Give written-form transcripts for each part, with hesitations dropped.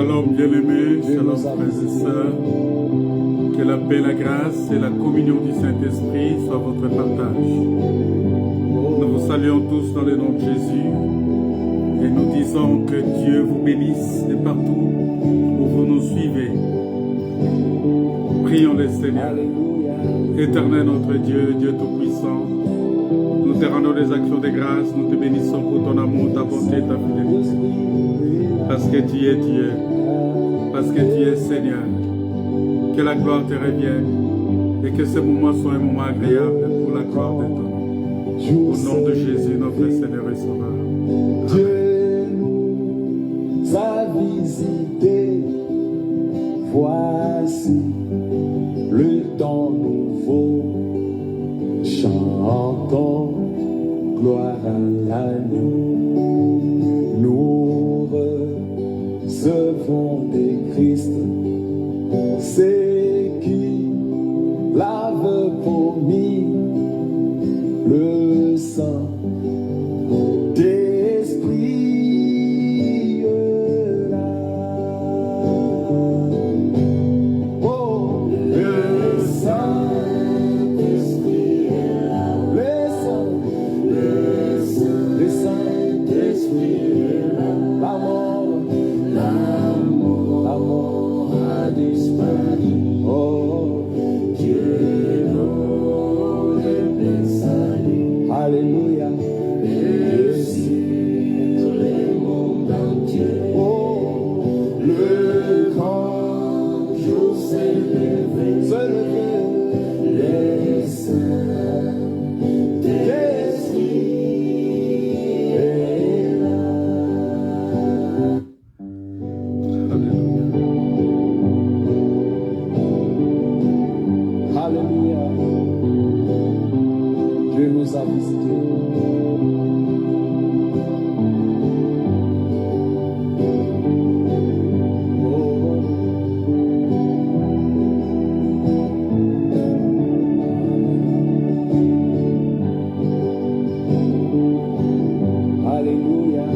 Shalom bien-aimés, shalom frères et sœurs. Que la paix, la grâce et la communion du Saint-Esprit soient votre partage. Nous vous saluons tous dans le nom de Jésus et nous disons que Dieu vous bénisse de partout où vous nous suivez. Prions le Seigneur. Éternel notre Dieu, Dieu Tout-Puissant, nous te rendons des actions de grâce, nous te bénissons pour ton amour, ta bonté, ta fidélité. Parce que tu es Dieu, parce que tu es Seigneur. Que la gloire te revienne et que ce moment soit un moment agréable pour la gloire de ton nom. Au nom de Jésus, notre Seigneur et Sauveur. Dieu nous a visités, voici le temps nouveau, chantons gloire à l'agneau. Nous recevons des Christ, c'est qui l'avait promis, le sang d'esprit là. Oh, le Saint-Esprit est là. Le Saint-Esprit est là. La mort a disparu. Oh, Dieu nous le salut. Alléluia. Et si tout le monde entier, oh, le grand jour s'est levé, les saints d'esprit est là. Alléluia. Dieu nous a visités. Alléluia.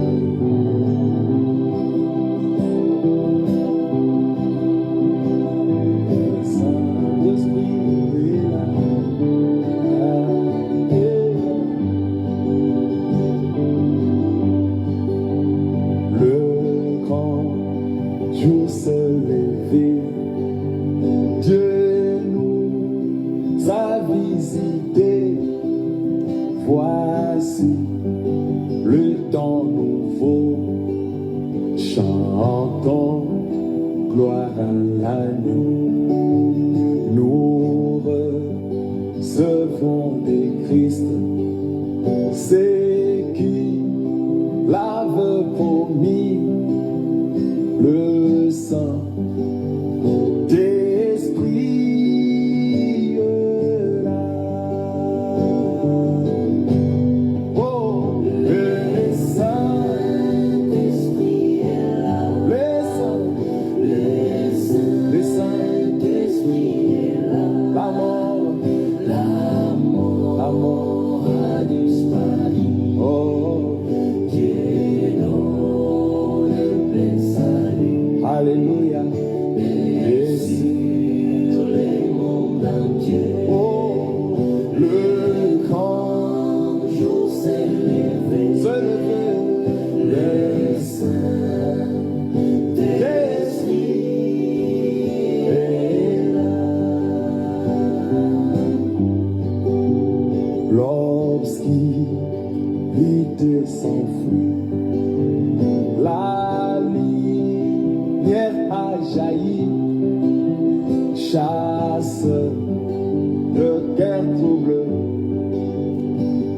Le Saint-Esprit est là. Le grand jour se lever, Dieu nous a visités, voici le temps nouveau, chantons gloire à l'agneau. Nous recevons des Christ, c'est qui l'avait promis, le sang d'esprit là. Oh, le Saint-Esprit est là. Le Saint-Esprit est là. La mort a disparu. Oh, Dieu nous le salut. Alléluia. Et si tout le monde entier, oh, le grand jour s'est levé, les saints d'esprit est là. L'obscurité s'enfuit, la lumière a jailli, chasse de guerre trouble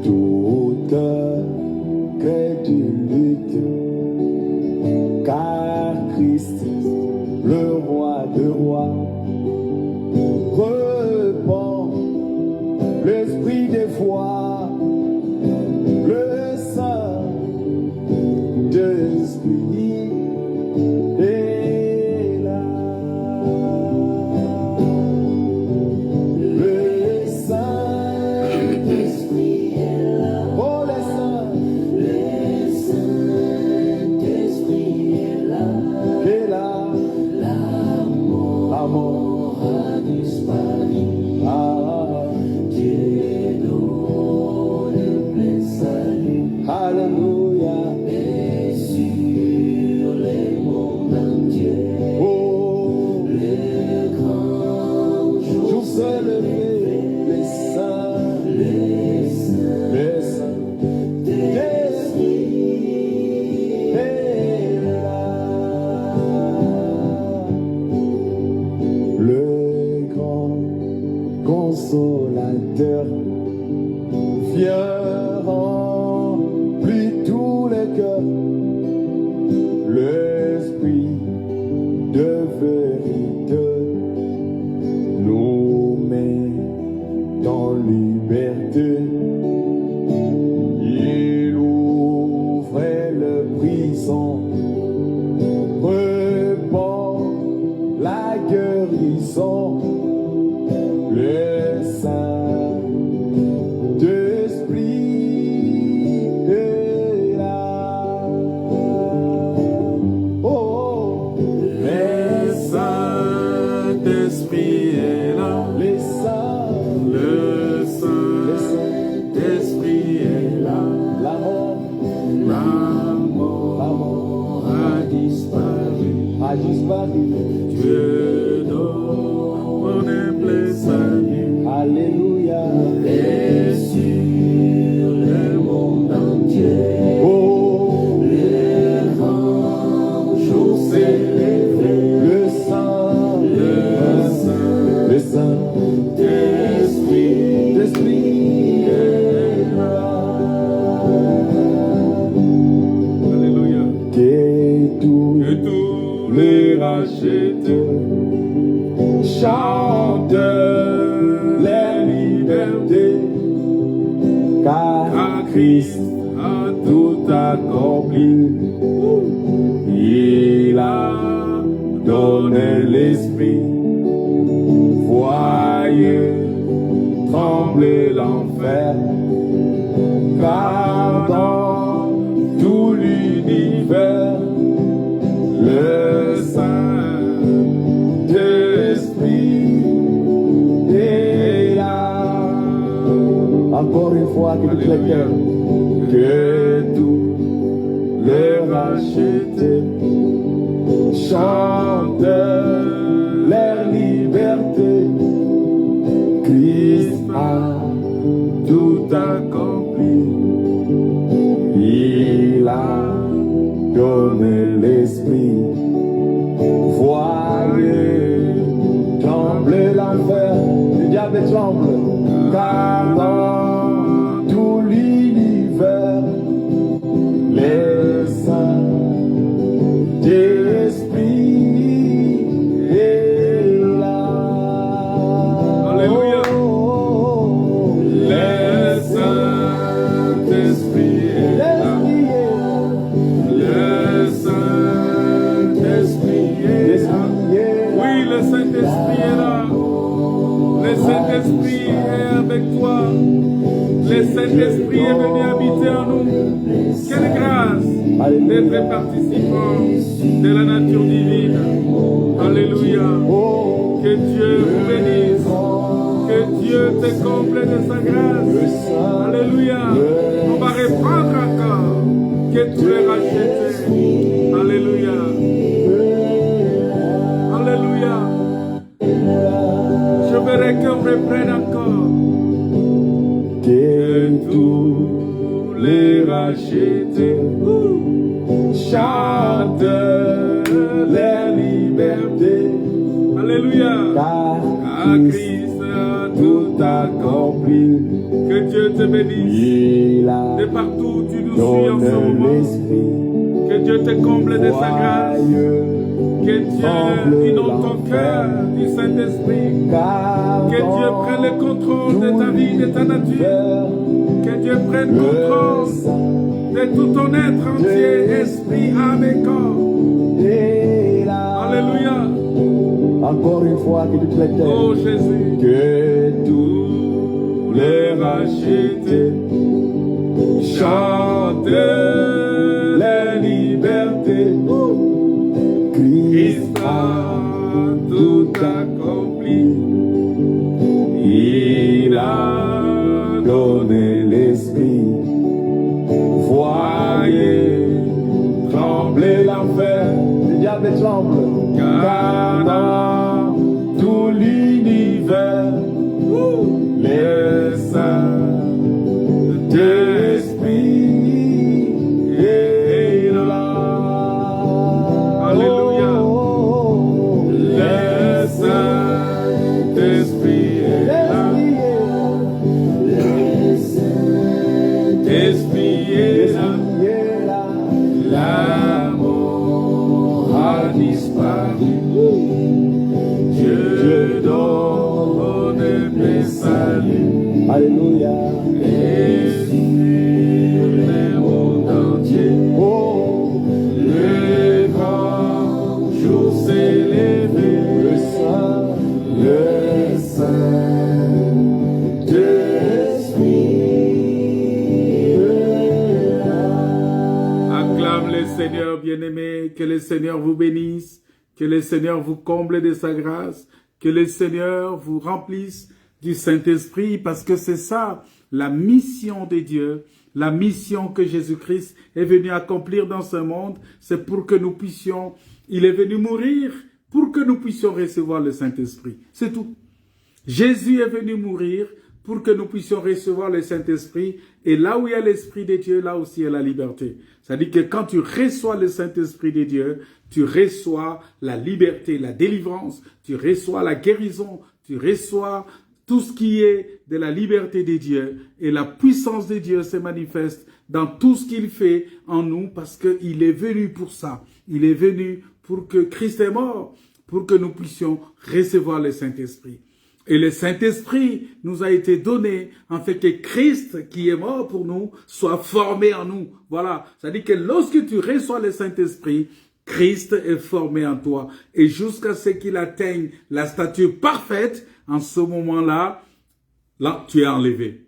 toute crédulité, car Christ, le roi de rois, repent l'esprit des foi, le Saint-Esprit est là. Le Saint-Esprit est là. Oh, le Saint-Esprit est là. Créateur, viens remplir tous les cœurs. L'esprit de vérité nous met en liberté. Il ouvrait le prison, répand la guérison. Le Saint-Esprit est là. Oh, le Saint-Esprit est là. les saints, Le Saint-Esprit est là. la mort La mort a disparu. a disparu. Dieu donne plein salut. Alléluia. Et sur le monde entier, Oh, les anges ont célébré le Saint, le le Saint, Saint-Esprit l'Esprit est là. Alléluia. Que tous Que tous les rachetés chantent la liberté, car Christ a tout accompli. Il a donné l'Esprit. Voyez trembler l'enfer, car dans tout l'univers, le Saint-Esprit est là. Encore une fois, que tous les cœurs, que tous les rachetés chantent leur liberté. Christ a tout accompli. Il a donné l'Esprit. Voyez trembler l'enfer, le diable tremble, car dans tout l'univers, les saints d'esprit est là. Alléluia. Oh, Le Saint-Esprit est là. l'Esprit est là. Le Saint-Esprit est là. L'Esprit est là. Oui, le Saint-Esprit est là. Le Saint-Esprit est avec toi. Le Saint-Esprit est venu habiter en nous. Quelle grâce d'être participant de la nature divine. Alléluia. Oh, Que Dieu vous bénisse. Que Dieu te comble de sa grâce. Alléluia. On va reprendre encore. Que tu es racheté. Alléluia. Alléluia. Je voudrais qu'on reprenne encore. que Que tous les rachetés chante la liberté, Alléluia. car À Christ a tout accompli. accompli. Que Dieu te bénisse. Il a De partout où tu nous suis en ce donné moment. l'Esprit. Que Dieu te comble de sa grâce. Joyeux, Que Dieu inonde ton cœur du Saint-Esprit. car Que Dieu prenne le contrôle de ta vie, de ta nature. Que Dieu prenne contrôle de tout ton être entier, esprit, âme et corps. est là. Alléluia. Encore une fois, que toutes les Oh terres, Jésus. que tous Tous les rachetés chantent la liberté, Christ Christ a a tout accompli. Il a donné l'Esprit. Voyez trembler l'enfer, le diable tremble, car dans tout l'univers, les saints d'esprit est là. Alléluia. Oh, Le Saint-Esprit est là. disparu. Dieu donne mes saluts. Alléluia. Et sur le monde entier, Oh, le grand jour s'est levé. le Saint, Le Saint-Esprit est là. Acclame le Seigneur bien-aimé, que le Seigneur vous bénisse, que le Seigneur vous comble de sa grâce, que le Seigneur vous remplisse du Saint-Esprit, parce que c'est ça, la mission de Dieu, la mission que Jésus-Christ est venu accomplir dans ce monde, c'est pour que nous puissions, il est venu mourir pour que nous puissions recevoir le Saint-Esprit. C'est tout. Jésus est venu mourir pour que nous puissions recevoir le Saint-Esprit. Et là où il y a l'Esprit de Dieu, là aussi il y a la liberté. C'est-à-dire que quand tu reçois le Saint-Esprit de Dieu, tu reçois la liberté, la délivrance, tu reçois la guérison, tu reçois tout ce qui est de la liberté de Dieu. Et la puissance de Dieu se manifeste dans tout ce qu'il fait en nous parce qu'il est venu pour ça. Il est venu pour que Christ est mort, pour que nous puissions recevoir le Saint-Esprit. Et le Saint-Esprit nous a été donné en fait que Christ qui est mort pour nous soit formé en nous. Voilà, c'est-à-dire que lorsque tu reçois le Saint-Esprit, Christ est formé en toi. Et jusqu'à ce qu'il atteigne la stature parfaite, en ce moment-là, là, tu es enlevé.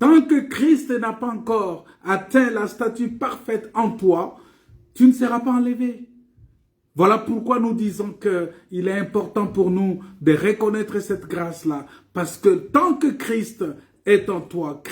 Tant que Christ n'a pas encore atteint la stature parfaite en toi, tu ne seras pas enlevé. Voilà pourquoi nous disons qu'il est important pour nous de reconnaître cette grâce-là. Parce que tant que Christ est en toi,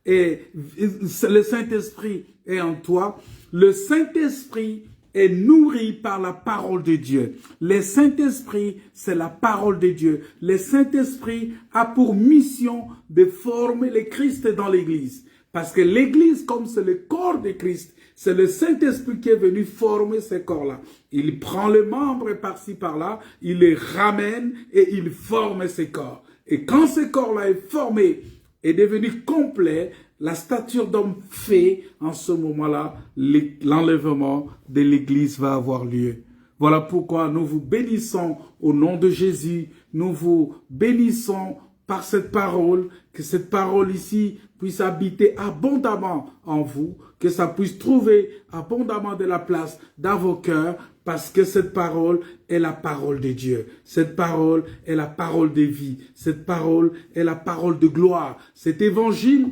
le Saint-Esprit est en toi, le Saint-Esprit est nourri par la parole de Dieu. Le Saint-Esprit, c'est la parole de Dieu. Le Saint-Esprit a pour mission de former le Christ dans l'Église. Parce que l'Église, comme c'est le corps de Christ, c'est le Saint-Esprit qui est venu former ces corps-là. Il prend les membres par-ci, par-là, il les ramène et il forme ces corps. Et quand ce corps-là est formé, est devenu complet, la stature d'homme fait, en ce moment-là, l'enlèvement de l'Église va avoir lieu. Voilà pourquoi nous vous bénissons au nom de Jésus, nous vous bénissons par cette parole, que cette parole ici puisse habiter abondamment en vous, que ça puisse trouver abondamment de la place dans vos cœurs, parce que cette parole est la parole de Dieu. Cette parole est la parole de vie. Cette parole est la parole de gloire. Cet évangile,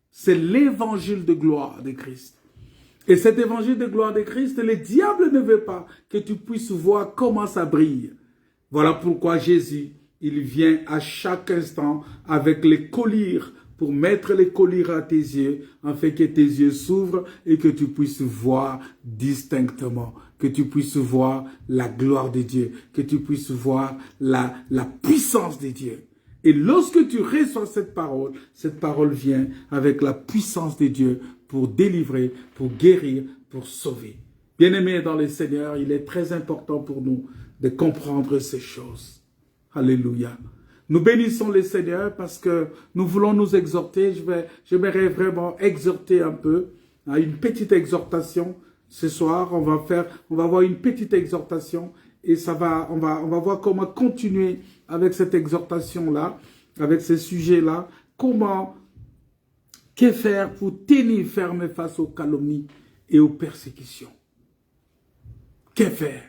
c'est l'évangile de gloire de Christ. Et cet évangile de gloire de Christ, le diable ne veut pas que tu puisses voir comment ça brille. Voilà pourquoi Jésus, il vient à chaque instant avec les colliers pour mettre les colliers à tes yeux, afin que tes yeux s'ouvrent et que tu puisses voir distinctement, que tu puisses voir la gloire de Dieu, que tu puisses voir la puissance de Dieu. Et lorsque tu reçois cette parole vient avec la puissance de Dieu pour délivrer, pour guérir, pour sauver. Bien-aimés dans le Seigneur, il est très important pour nous de comprendre ces choses. Alléluia. Nous bénissons le Seigneur parce que nous voulons nous exhorter. J'aimerais vraiment exhorter un peu, une petite exhortation. Ce soir, on va avoir une petite exhortation et on va voir comment continuer avec cette exhortation-là, avec ce sujet-là. Que faire pour tenir ferme face aux calomnies et aux persécutions? Que faire?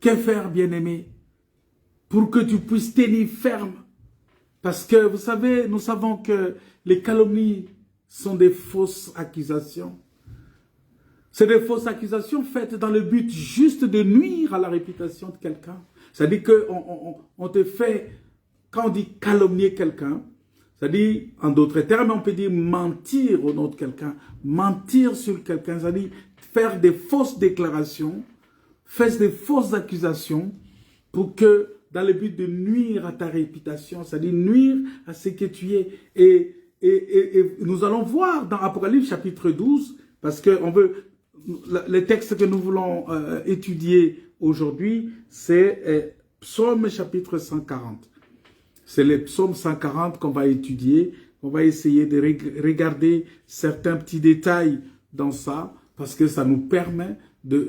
Que faire, bien-aimé, pour que tu puisses tenir ferme? Parce que, vous savez, nous savons que les calomnies sont des fausses accusations. C'est des fausses accusations faites dans le but juste de nuire à la réputation de quelqu'un. C'est-à-dire qu'on te fait, quand on dit calomnier quelqu'un, c'est-à-dire, en d'autres termes, on peut dire mentir au nom de quelqu'un, mentir sur quelqu'un, c'est-à-dire faire des fausses déclarations, faire des fausses accusations pour que, dans le but de nuire à ta réputation, c'est-à-dire nuire à ce que tu es. Et nous allons voir dans Apocalypse chapitre 12, parce que le texte que nous voulons étudier aujourd'hui, c'est Psaume chapitre 140. C'est le Psaume 140 qu'on va étudier. On va essayer de regarder certains petits détails dans ça, parce que ça nous permet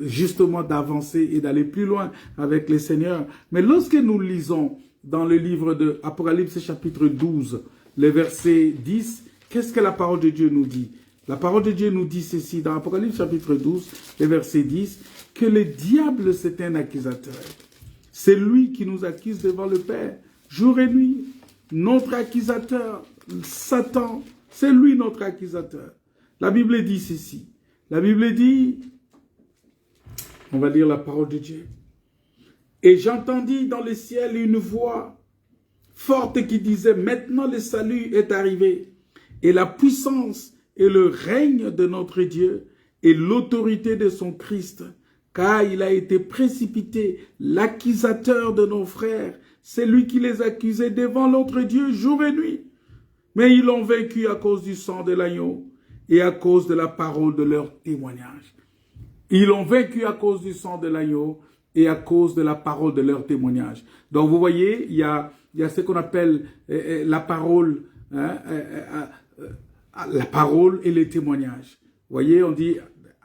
justement d'avancer et d'aller plus loin avec les Seigneurs. Mais lorsque nous lisons dans le livre de Apocalypse chapitre 12, le verset 10, qu'est-ce que la parole de Dieu nous dit? La parole de Dieu nous dit ceci dans Apocalypse chapitre 12, le verset 10, que le diable c'est un accusateur. C'est lui qui nous accuse devant le Père, jour et nuit. Notre accusateur, Satan, c'est lui notre accusateur. La Bible dit ceci. La Bible dit, on va lire la parole de Dieu. Et j'entendis dans le ciel une voix forte qui disait, maintenant le salut est arrivé, et la puissance et le règne de notre Dieu, et l'autorité de son Christ, car il a été précipité, l'accusateur de nos frères, c'est lui qui les accusait devant notre Dieu jour et nuit. Mais ils l'ont vaincu à cause du sang de l'agneau et à cause de la parole de leur témoignage. Ils l'ont vaincu à cause du sang de l'agneau et à cause de la parole de leur témoignage. Donc vous voyez, il y a ce qu'on appelle la parole, la parole et les témoignages. Vous voyez, on dit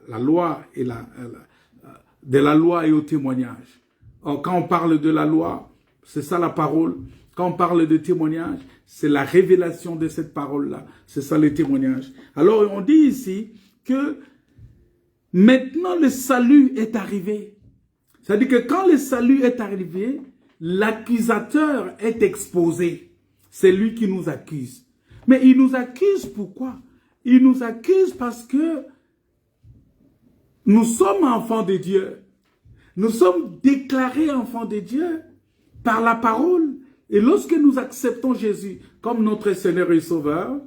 la loi et de la loi et au témoignage. Or, quand on parle de la loi, c'est ça la parole. Quand on parle de témoignage, c'est la révélation de cette parole-là. C'est ça les témoignages. Alors, on dit ici que maintenant le salut est arrivé. C'est-à-dire que quand le salut est arrivé, l'accusateur est exposé. C'est lui qui nous accuse. Mais il nous accuse pourquoi? Il nous accuse parce que nous sommes enfants de Dieu. Nous sommes déclarés enfants de Dieu par la parole. Et lorsque nous acceptons Jésus comme notre Seigneur et Sauveur,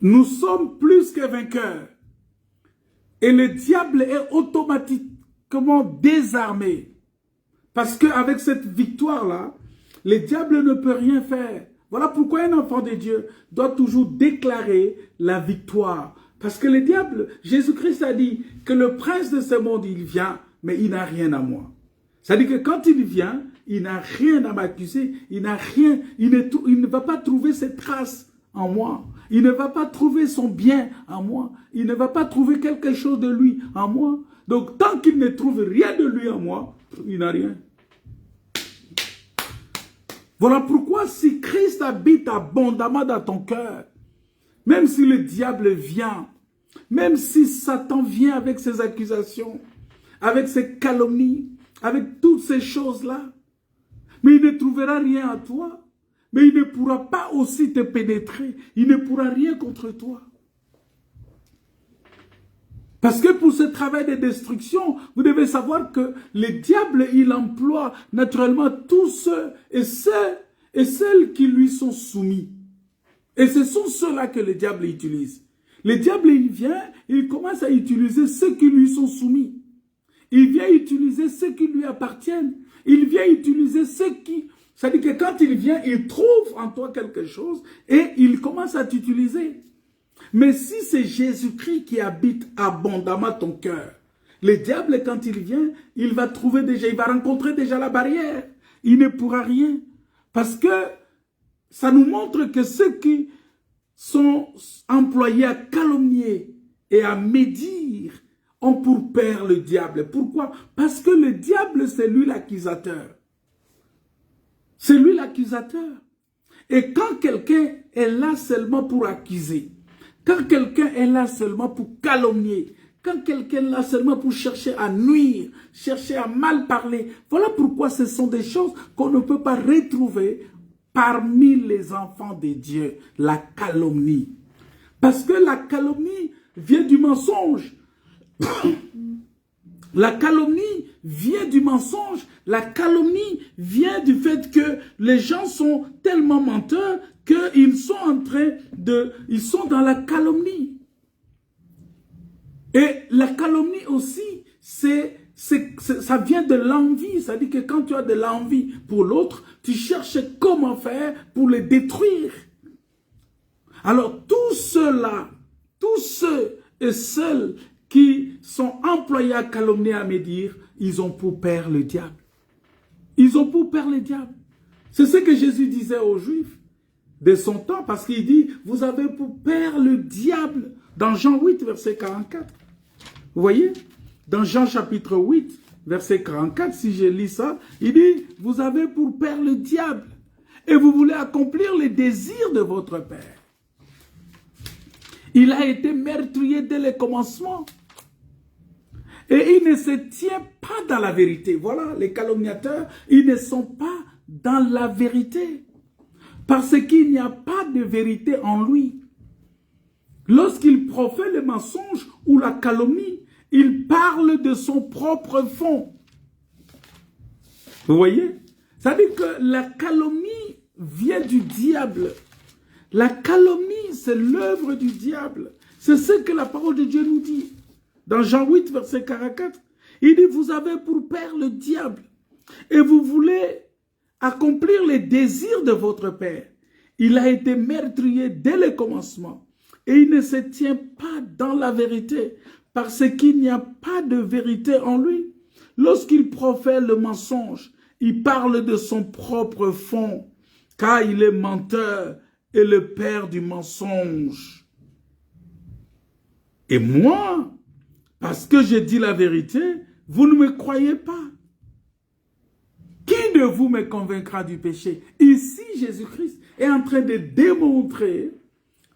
nous sommes plus que vainqueurs. Et le diable est automatiquement désarmé. Parce qu'avec cette victoire-là, le diable ne peut rien faire. Voilà pourquoi un enfant de Dieu doit toujours déclarer la victoire. Parce que le diable, Jésus-Christ a dit que le prince de ce monde, il vient, mais il n'a rien à moi. C'est-à-dire que quand il vient, il n'a rien à m'accuser, il n'a rien, il ne va pas trouver ses traces en moi. Il ne va pas trouver son bien en moi. Il ne va pas trouver quelque chose de lui en moi. Donc, tant qu'il ne trouve rien de lui en moi, il n'a rien. Voilà pourquoi si Christ habite abondamment dans ton cœur, même si le diable vient, même si Satan vient avec ses accusations, avec ses calomnies, avec toutes ces choses-là, mais il ne trouvera rien à toi. Mais il ne pourra pas aussi te pénétrer. Il ne pourra rien contre toi. Parce que pour ce travail de destruction, vous devez savoir que le diable, il emploie naturellement tous ceux et celles qui lui sont soumis. Et ce sont ceux-là que le diable utilise. Le diable, il vient, il commence à utiliser ceux qui lui sont soumis. Il vient utiliser ceux qui lui appartiennent. Il vient utiliser ceux qui... C'est-à-dire que quand il vient, il trouve en toi quelque chose et il commence à t'utiliser. Mais si c'est Jésus-Christ qui habite abondamment ton cœur, le diable, quand il vient, il va trouver déjà, il va rencontrer déjà la barrière. Il ne pourra rien. Parce que ça nous montre que ceux qui sont employés à calomnier et à médire ont pour père le diable. Pourquoi? Parce que le diable, c'est lui l'accusateur. C'est lui l'accusateur. Et quand quelqu'un est là seulement pour accuser, quand quelqu'un est là seulement pour calomnier, quand quelqu'un est là seulement pour chercher à nuire, chercher à mal parler, voilà pourquoi ce sont des choses qu'on ne peut pas retrouver parmi les enfants de Dieu, la calomnie. Parce que la calomnie vient du mensonge. La calomnie vient du mensonge. La calomnie vient du fait que les gens sont tellement menteurs qu'ils sont en train de... Ils sont dans la calomnie. Et la calomnie aussi, ça vient de l'envie. C'est-à-dire que quand tu as de l'envie pour l'autre, tu cherches comment faire pour le détruire. Alors tous ceux-là, tous ceux et celles qui sont employés à calomnier, à médire, ils ont pour père le diable. Ils ont pour père le diable. C'est ce que Jésus disait aux Juifs de son temps, parce qu'il dit, vous avez pour père le diable, dans Jean 8, verset 44. Vous voyez? Dans Jean chapitre 8, verset 44, si je lis ça, il dit, vous avez pour père le diable et vous voulez accomplir les désirs de votre père. Il a été meurtrier dès le commencement. Et il ne se tient pas dans la vérité. Voilà, les calomniateurs, ils ne sont pas dans la vérité. Parce qu'il n'y a pas de vérité en lui. Lorsqu'il profère le mensonge ou la calomnie, il parle de son propre fond. Vous voyez? Ça veut dire que la calomnie vient du diable. La calomnie, c'est l'œuvre du diable. C'est ce que la parole de Dieu nous dit. Dans Jean 8, verset 44, il dit, vous avez pour père le diable et vous voulez accomplir les désirs de votre père. Il a été meurtrier dès le commencement et il ne se tient pas dans la vérité parce qu'il n'y a pas de vérité en lui. Lorsqu'il profère le mensonge, il parle de son propre fond car il est menteur et le père du mensonge. Et moi, parce que je dis la vérité, vous ne me croyez pas. Qui de vous me convaincra du péché? Ici, Jésus-Christ est en train de démontrer,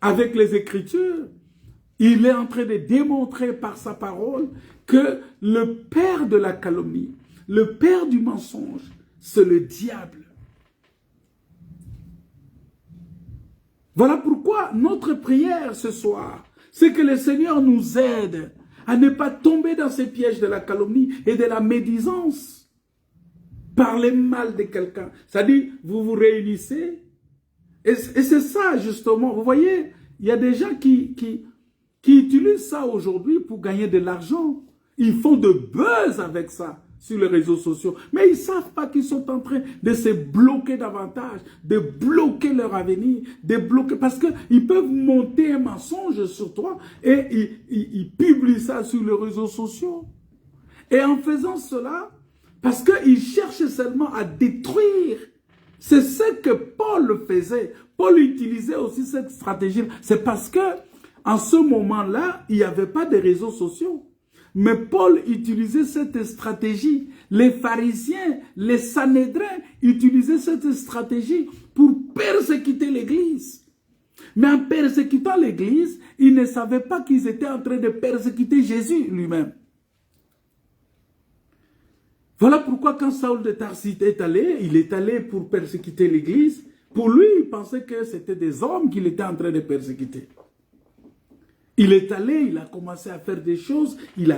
avec les Écritures, il est en train de démontrer par sa parole que le père de la calomnie, le père du mensonge, c'est le diable. Voilà pourquoi notre prière ce soir, c'est que le Seigneur nous aide à ne pas tomber dans ces pièges de la calomnie et de la médisance. Parler mal de quelqu'un. C'est-à-dire, vous vous réunissez. Et c'est ça, justement. Vous voyez, il y a des gens qui utilisent ça aujourd'hui pour gagner de l'argent. Ils font de buzz avec ça sur les réseaux sociaux. Mais ils ne savent pas qu'ils sont en train de se bloquer davantage, de bloquer leur avenir, de bloquer, parce qu'ils peuvent monter un mensonge sur toi et ils publient ça sur les réseaux sociaux. Et en faisant cela, parce qu'ils cherchent seulement à détruire. C'est ce que Paul faisait. Paul utilisait aussi cette stratégie. C'est parce que en ce moment-là, il n'y avait pas de réseaux sociaux. Mais Paul utilisait cette stratégie. Les pharisiens, les Sanhédrins utilisaient cette stratégie pour persécuter l'Église. Mais en persécutant l'Église, ils ne savaient pas qu'ils étaient en train de persécuter Jésus lui-même. Voilà pourquoi quand Saül de Tarsis est allé, il est allé pour persécuter l'Église. Pour lui, il pensait que c'était des hommes qu'il était en train de persécuter. Il est allé, il a commencé à faire des choses, il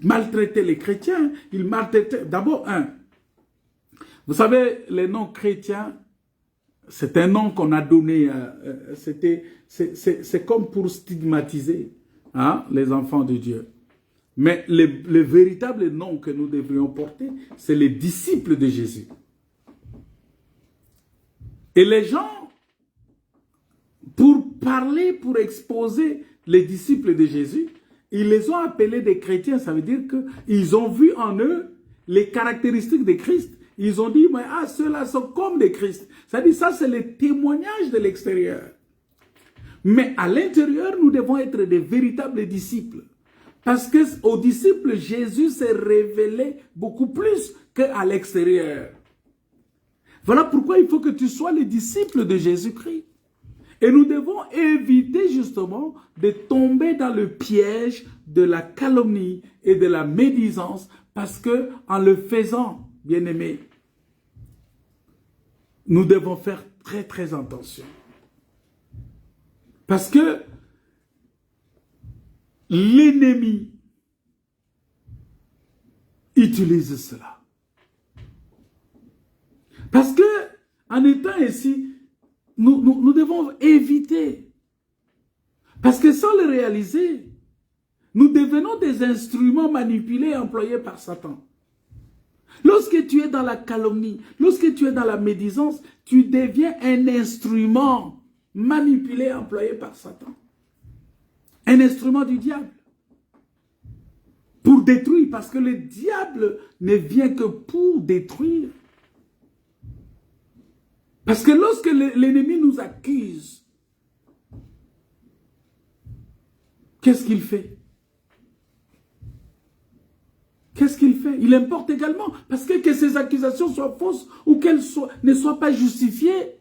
maltraitait les chrétiens, il maltraitait... D'abord, vous savez, les noms chrétiens, c'est un nom qu'on a donné, c'est comme pour stigmatiser les enfants de Dieu. Mais le véritable nom que nous devrions porter, c'est les disciples de Jésus. Et les gens, pour parler, pour exposer les disciples de Jésus, ils les ont appelés des chrétiens. Ça veut dire qu'ils ont vu en eux les caractéristiques de Christ. Ils ont dit, mais ceux-là sont comme des Christ. Ça dit, ça c'est le témoignage de l'extérieur. Mais à l'intérieur, nous devons être des véritables disciples. Parce qu'aux disciples, Jésus s'est révélé beaucoup plus qu'à l'extérieur. Voilà pourquoi il faut que tu sois le disciple de Jésus-Christ. Et nous devons éviter justement de tomber dans le piège de la calomnie et de la médisance, parce que en le faisant, bien-aimés, nous devons faire très très attention. Parce que l'ennemi utilise cela. Parce que en étant ici, nous devons éviter. Parce que sans le réaliser, nous devenons des instruments manipulés et employés par Satan. Lorsque tu es dans la calomnie, lorsque tu es dans la médisance, tu deviens un instrument manipulé et employé par Satan. Un instrument du diable. Pour détruire, parce que le diable ne vient que pour détruire. Parce que lorsque l'ennemi nous accuse, qu'est-ce qu'il fait? fait. Il importe également, parce que ces accusations soient fausses ou qu'elles ne soient pas justifiées.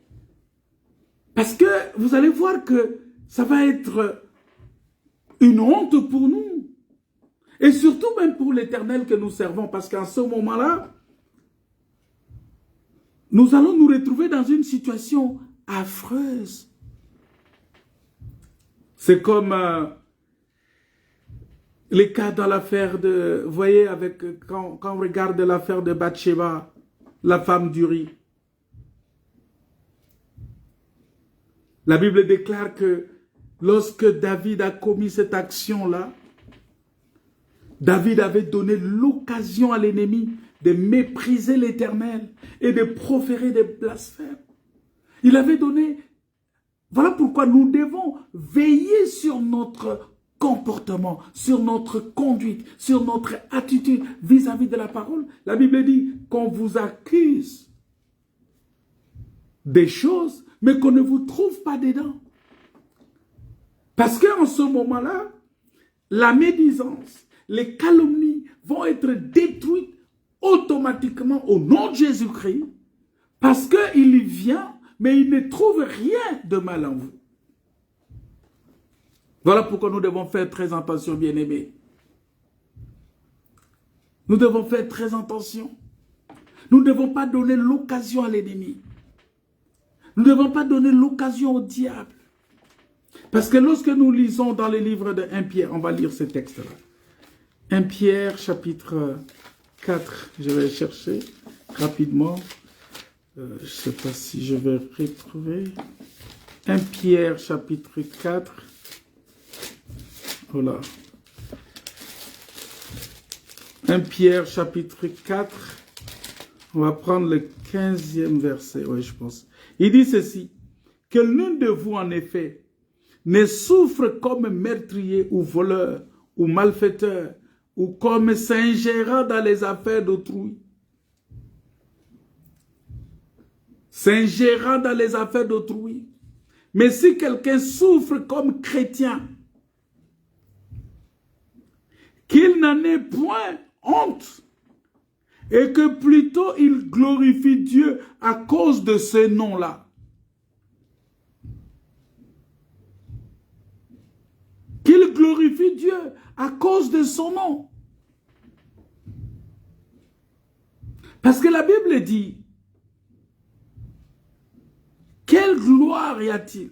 Parce que vous allez voir que ça va être une honte pour nous. Et surtout même pour l'Éternel que nous servons, parce qu'en ce moment-là, nous allons nous retrouver dans une situation affreuse. C'est comme les cas dans l'affaire de... Vous voyez, quand on regarde l'affaire de Bathsheba, la femme d'Uri. La Bible déclare que lorsque David a commis cette action-là, David avait donné l'occasion à l'ennemi de mépriser l'Éternel et de proférer des blasphèmes. Il avait donné... Voilà pourquoi nous devons veiller sur notre comportement, sur notre conduite, sur notre attitude vis-à-vis de la parole. La Bible dit qu'on vous accuse des choses, mais qu'on ne vous trouve pas dedans. Parce qu'en ce moment-là, la médisance, les calomnies vont être détruites automatiquement au nom de Jésus-Christ, parce qu'il vient, mais il ne trouve rien de mal en vous. Voilà pourquoi nous devons faire très attention, bien-aimés. Nous devons faire très attention. Nous ne devons pas donner l'occasion à l'ennemi. Nous ne devons pas donner l'occasion au diable. Parce que lorsque nous lisons dans les livres de 1 Pierre, on va lire ce texte-là. 1 Pierre, chapitre 4, je vais chercher rapidement. Je ne sais pas si je vais retrouver. 1 Pierre, chapitre 4. Voilà. 1 Pierre, chapitre 4. On va prendre le 15e verset. Oui, je pense. Il dit ceci. Que l'un de vous, en effet, ne souffre comme meurtrier ou voleur ou malfaiteur ou comme s'ingérant dans les affaires d'autrui. S'ingérant dans les affaires d'autrui. Mais si quelqu'un souffre comme chrétien, qu'il n'en ait point honte, et que plutôt il glorifie Dieu à cause de ce nom-là. Qu'il glorifie Dieu à cause de son nom. Parce que la Bible dit, quelle gloire y a-t-il?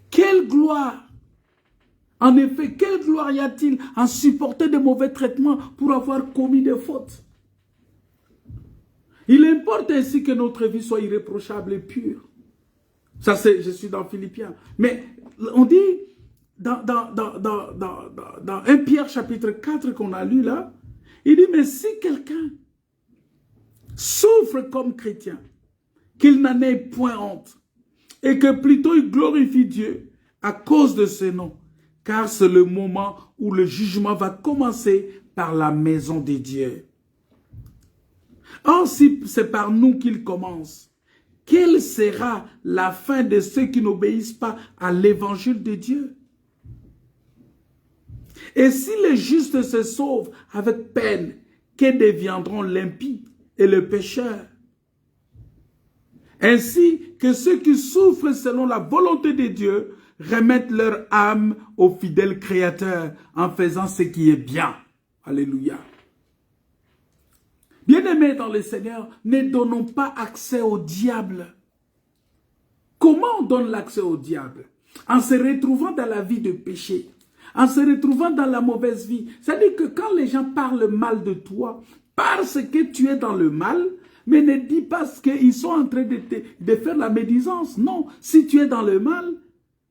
Quelle gloire? En effet, quelle gloire y a-t-il à supporter de mauvais traitements pour avoir commis des fautes? Il importe ainsi que notre vie soit irréprochable et pure. Ça, c'est, je suis dans Philippiens. Mais on dit, dans 1 Pierre chapitre 4 qu'on a lu là, il dit, mais si quelqu'un souffre comme chrétien, qu'il n'en ait point honte, et que plutôt il glorifie Dieu à cause de ce nom, car c'est le moment où le jugement va commencer par la maison de Dieu. Or, si c'est par nous qu'il commence, quelle sera la fin de ceux qui n'obéissent pas à l'évangile de Dieu? Et si les justes se sauvent avec peine, que deviendront l'impies et le pécheur? Ainsi que ceux qui souffrent selon la volonté de Dieu remettent leur âme au fidèle Créateur en faisant ce qui est bien. Alléluia. Bien-aimés dans le Seigneur, ne donnons pas accès au diable. Comment on donne l'accès au diable? En se retrouvant dans la vie de péché, en se retrouvant dans la mauvaise vie. C'est-à-dire que quand les gens parlent mal de toi, parce que tu es dans le mal, mais ne dis pas qu'ils sont en train de faire la médisance. Non, si tu es dans le mal,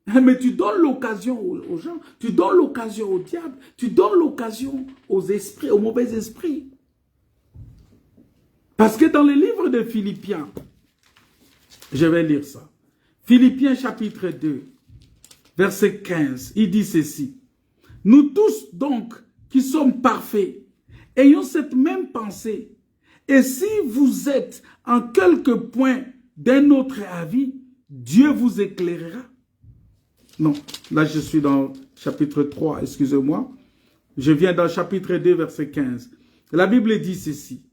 mais tu donnes l'occasion aux gens, tu donnes l'occasion au diable, tu donnes l'occasion aux esprits, aux mauvais esprits. Parce que dans le livre de Philippiens, je vais lire ça. Philippiens chapitre 2, verset 15, il dit ceci. Nous tous donc qui sommes parfaits, ayons cette même pensée. Et si vous êtes en quelque point d'un autre avis, Dieu vous éclairera. Non, là je suis dans chapitre 3, excusez-moi. Je viens dans chapitre 2, verset 15. La Bible dit ceci.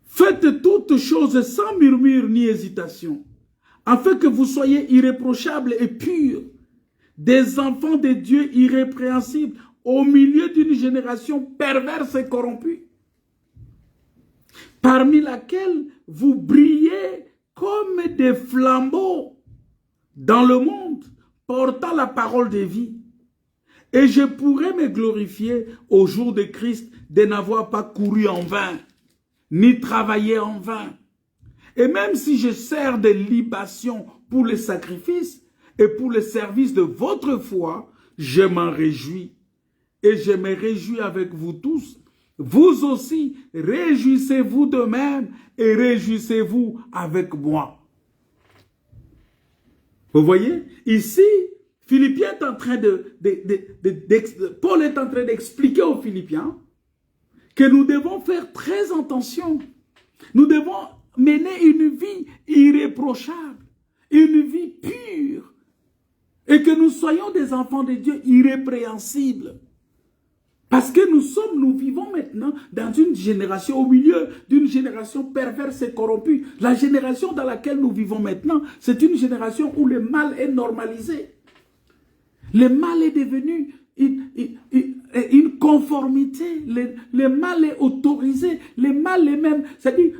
Faites toutes choses sans murmure ni hésitation, afin que vous soyez irréprochables et purs, des enfants de Dieu irrépréhensibles, au milieu d'une génération perverse et corrompue, parmi laquelle vous brillez comme des flambeaux dans le monde, portant la parole de vie. Et je pourrais me glorifier au jour de Christ de n'avoir pas couru en vain, ni travaillé en vain. Et même si je sers de libation pour les sacrifices et pour le service de votre foi, je m'en réjouis. Et je me réjouis avec vous tous. Vous aussi, réjouissez-vous de même et réjouissez-vous avec moi. Vous voyez, ici, Philippiens est en train Paul est en train d'expliquer aux Philippiens que nous devons faire très attention. Nous devons mener une vie irréprochable, une vie pure, et que nous soyons des enfants de Dieu irrépréhensibles. Parce que nous vivons maintenant dans une génération, au milieu d'une génération perverse et corrompue. La génération dans laquelle nous vivons maintenant, c'est une génération où le mal est normalisé. Le mal est devenu une conformité. Le mal est autorisé. Le mal est même... C'est-à-dire,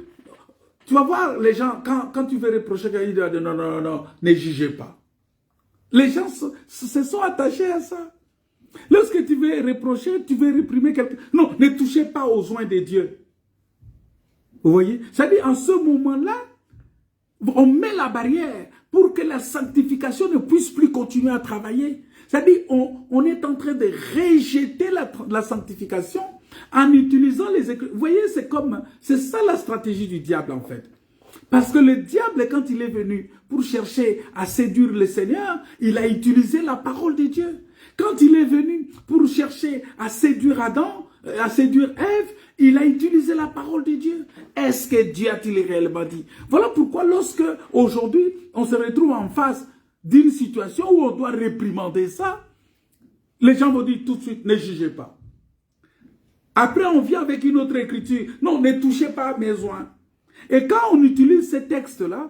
tu vas voir les gens, quand tu veux reprocher quelqu'un, ils disent non, ne jugez pas. Les gens se sont attachés à ça. Lorsque tu veux reprocher, tu veux réprimer quelqu'un. Non, ne touchez pas aux oins de Dieu. Vous voyez? C'est-à-dire, en ce moment-là, on met la barrière pour que la sanctification ne puisse plus continuer à travailler. C'est-à-dire, on est en train de rejeter la sanctification en utilisant les écritures. Vous voyez, c'est ça la stratégie du diable en fait. Parce que le diable, quand il est venu pour chercher à séduire le Seigneur, il a utilisé la parole de Dieu. Quand il est venu pour chercher à séduire Adam, à séduire Ève, il a utilisé la parole de Dieu. Est-ce que Dieu a-t-il réellement dit? Voilà pourquoi lorsque, aujourd'hui, on se retrouve en face d'une situation où on doit réprimander ça, les gens vont dire tout de suite, ne jugez pas. Après, on vient avec une autre écriture. Non, ne touchez pas à mes oins. Et quand on utilise ces textes-là,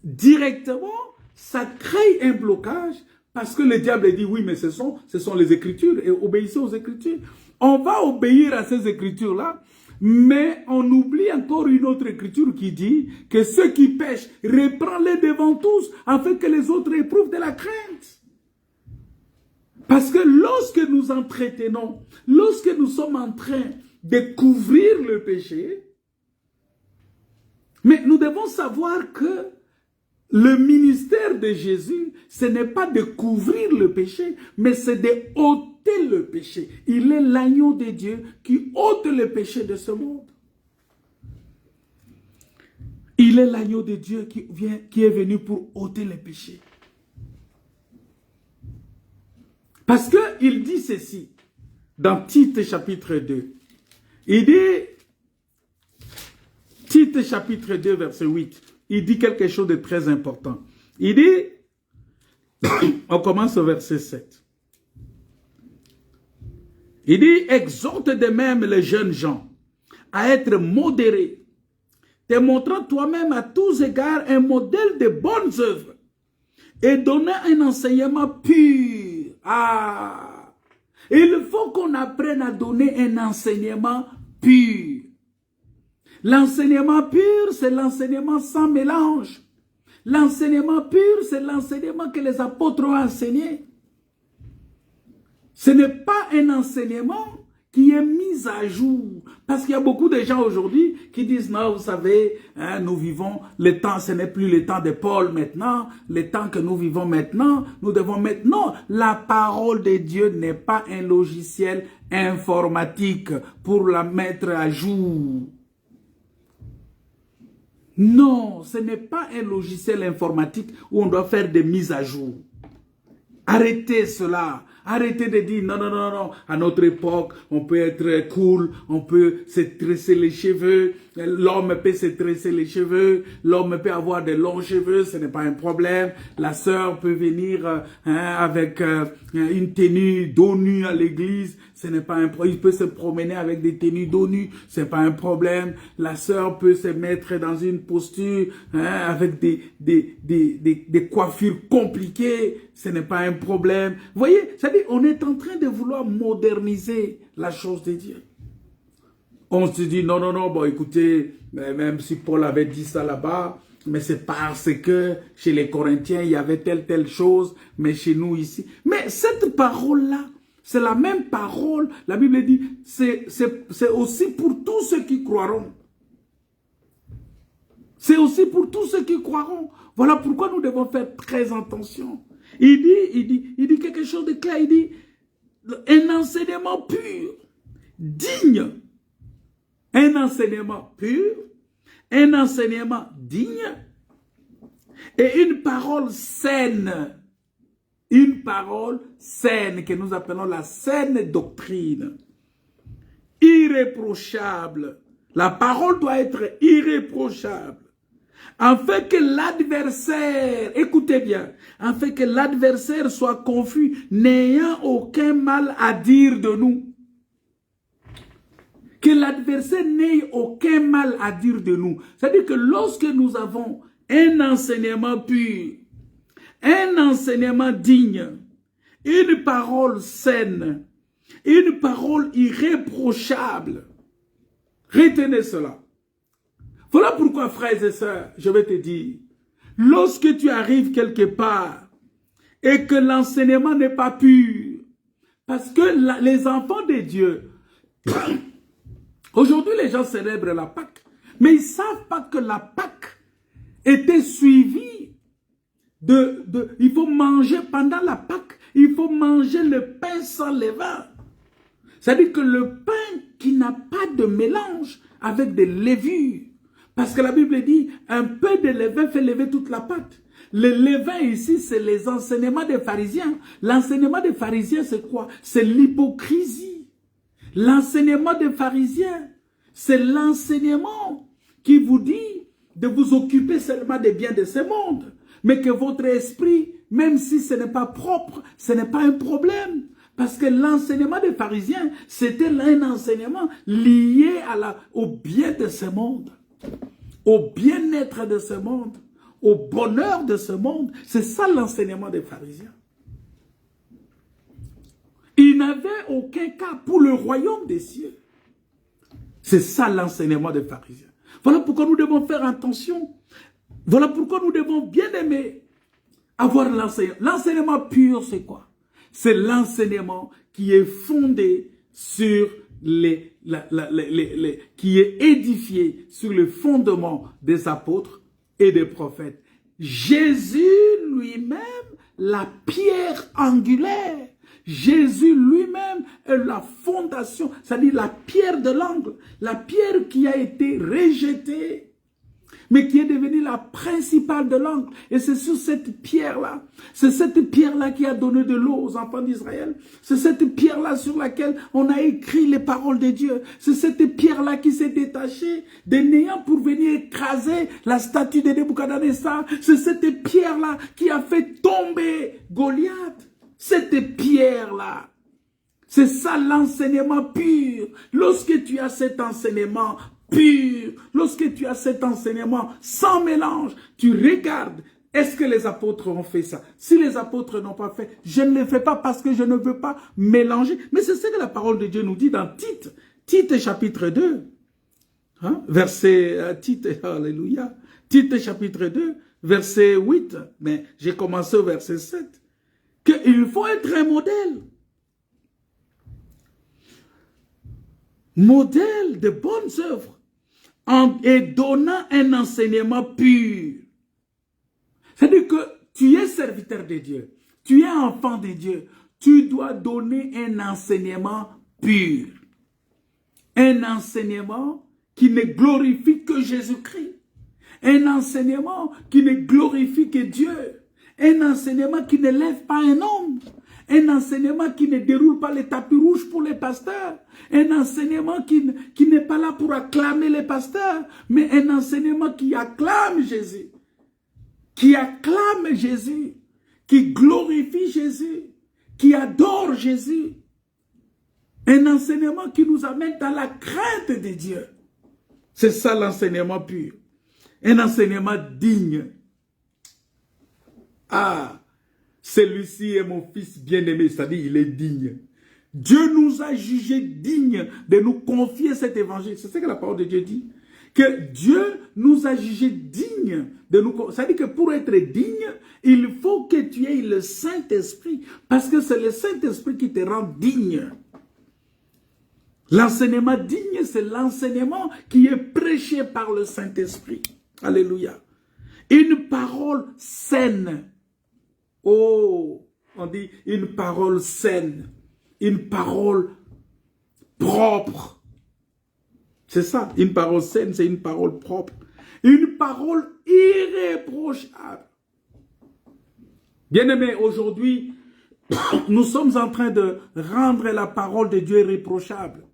directement, ça crée un blocage parce que le diable dit, oui, mais ce sont les Écritures et obéissez aux Écritures. On va obéir à ces Écritures-là, mais on oublie encore une autre Écriture qui dit que ceux qui pêchent, reprends-les devant tous afin que les autres éprouvent de la crainte. Parce que lorsque nous entretenons, lorsque nous sommes en train de couvrir le péché, mais nous devons savoir que le ministère de Jésus, ce n'est pas de couvrir le péché, mais c'est de ôter le péché. Il est l'agneau de Dieu qui ôte le péché de ce monde. Il est l'agneau de Dieu qui est venu pour ôter le péché. Parce qu'il dit ceci, dans Tite chapitre 2. Il dit, Tite chapitre 2 verset 8, il dit quelque chose de très important. Il dit, on commence au verset 7. Il dit, exhorte de même les jeunes gens à être modérés, te montrant toi-même à tous égards un modèle de bonnes œuvres et donnant un enseignement pur. Ah! Il faut qu'on apprenne à donner un enseignement pur. L'enseignement pur, c'est l'enseignement sans mélange. L'enseignement pur, c'est l'enseignement que les apôtres ont enseigné. Ce n'est pas un enseignement qui est mis à jour. Parce qu'il y a beaucoup de gens aujourd'hui qui disent, non, vous savez, hein, nous vivons le temps, ce n'est plus le temps de Paul maintenant, le temps que nous vivons maintenant, nous devons mettre... Non, la parole de Dieu n'est pas un logiciel informatique pour la mettre à jour. Non, ce n'est pas un logiciel informatique où on doit faire des mises à jour. Arrêtez cela. Arrêtez de dire non. À notre époque, on peut être cool, on peut se tresser les cheveux, l'homme peut se tresser les cheveux, l'homme peut avoir de longs cheveux, ce n'est pas un problème. La sœur peut venir avec une tenue dos nu à l'église, ce n'est pas un problème. Il peut se promener avec des tenues dos nu, ce n'est pas un problème. La sœur peut se mettre dans une posture avec des coiffures compliquées, ce n'est pas un problème. Vous voyez, c'est-à-dire on est en train de vouloir moderniser la chose de Dieu. On se dit, non, bon écoutez, même si Paul avait dit ça là-bas, mais c'est parce que chez les Corinthiens, il y avait telle chose, mais chez nous ici. Mais cette parole-là, c'est la même parole, la Bible dit, c'est aussi pour tous ceux qui croiront. C'est aussi pour tous ceux qui croiront. Voilà pourquoi nous devons faire très attention. Il dit quelque chose de clair, il dit, un enseignement pur, digne, un enseignement pur, un enseignement digne et une parole saine que nous appelons la saine doctrine, irréprochable. La parole doit être irréprochable, afin que l'adversaire, écoutez bien, afin que l'adversaire soit confus, n'ayant aucun mal à dire de nous. Que l'adversaire n'ait aucun mal à dire de nous. C'est-à-dire que lorsque nous avons un enseignement pur, un enseignement digne, une parole saine, une parole irréprochable, retenez cela. Voilà pourquoi, frères et sœurs, je vais te dire, lorsque tu arrives quelque part et que l'enseignement n'est pas pur, parce que les enfants de Dieu, aujourd'hui, les gens célèbrent la Pâque, mais ils ne savent pas que la Pâque était suivie il faut manger pendant la Pâque, il faut manger le pain sans levain. C'est-à-dire que le pain qui n'a pas de mélange avec des levures, parce que la Bible dit, un peu de levain fait lever toute la pâte. Le levain ici, c'est les enseignements des pharisiens. L'enseignement des pharisiens, c'est quoi? C'est l'hypocrisie. L'enseignement des pharisiens, c'est l'enseignement qui vous dit de vous occuper seulement des biens de ce monde, mais que votre esprit, même si ce n'est pas propre, ce n'est pas un problème. Parce que l'enseignement des pharisiens, c'était un enseignement lié au bien de ce monde, au bien-être de ce monde, au bonheur de ce monde. C'est ça l'enseignement des pharisiens. Ils n'avaient aucun cas pour le royaume des cieux. C'est ça l'enseignement des pharisiens. Voilà pourquoi nous devons faire attention. Voilà pourquoi nous devons bien aimer avoir l'enseignement. L'enseignement pur, c'est quoi? C'est l'enseignement qui est fondé sur qui est édifié sur le fondement des apôtres et des prophètes. Jésus lui-même, la pierre angulaire. Jésus lui-même est la fondation, c'est-à-dire la pierre de l'angle, la pierre qui a été rejetée, mais qui est devenue la principale de l'angle. Et c'est sur cette pierre-là, c'est cette pierre-là qui a donné de l'eau aux enfants d'Israël. C'est cette pierre-là sur laquelle on a écrit les paroles de Dieu. C'est cette pierre-là qui s'est détachée des néants pour venir écraser la statue de Nebuchadnezzar. C'est cette pierre-là qui a fait tomber Goliath. Cette pierre-là, c'est ça l'enseignement pur. Lorsque tu as cet enseignement pur, lorsque tu as cet enseignement sans mélange, tu regardes, est-ce que les apôtres ont fait ça? Si les apôtres n'ont pas fait, je ne le fais pas parce que je ne veux pas mélanger. Mais c'est ce que la parole de Dieu nous dit dans Tite. Tite chapitre 2, verset, Tite, alléluia. Tite chapitre 2, verset 8, mais j'ai commencé au verset 7. Qu'il faut être un modèle. Modèle de bonnes œuvres. Et donnant un enseignement pur. C'est-à-dire que tu es serviteur de Dieu. Tu es enfant de Dieu. Tu dois donner un enseignement pur. Un enseignement qui ne glorifie que Jésus-Christ. Un enseignement qui ne glorifie que Dieu. Un enseignement qui ne lève pas un homme. Un enseignement qui ne déroule pas les tapis rouges pour les pasteurs. Un enseignement qui n'est pas là pour acclamer les pasteurs, mais un enseignement qui acclame Jésus. Qui acclame Jésus. Qui glorifie Jésus. Qui adore Jésus. Un enseignement qui nous amène dans la crainte de Dieu. C'est ça l'enseignement pur. Un enseignement digne. Ah, celui-ci est mon fils bien-aimé, c'est-à-dire il est digne. Dieu nous a jugés dignes de nous confier cet évangile. C'est ce que la parole de Dieu dit. Que Dieu nous a jugés dignes de nous confier. C'est-à-dire que pour être digne, il faut que tu aies le Saint-Esprit. Parce que c'est le Saint-Esprit qui te rend digne. L'enseignement digne, c'est l'enseignement qui est prêché par le Saint-Esprit. Alléluia. Une parole saine. Oh, on dit une parole saine. Une parole propre. C'est ça, une parole saine, c'est une parole propre. Une parole irréprochable. Bien-aimés, aujourd'hui, nous sommes en train de rendre la parole de Dieu irréprochable.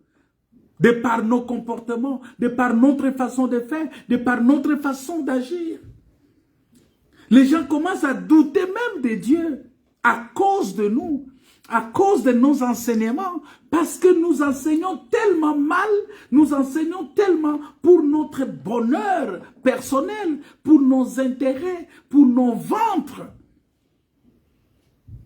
De par nos comportements, de par notre façon de faire, de par notre façon d'agir. Les gens commencent à douter même de Dieu à cause de nous, à cause de nos enseignements, parce que nous enseignons tellement mal, nous enseignons tellement pour notre bonheur personnel, pour nos intérêts, pour nos ventres.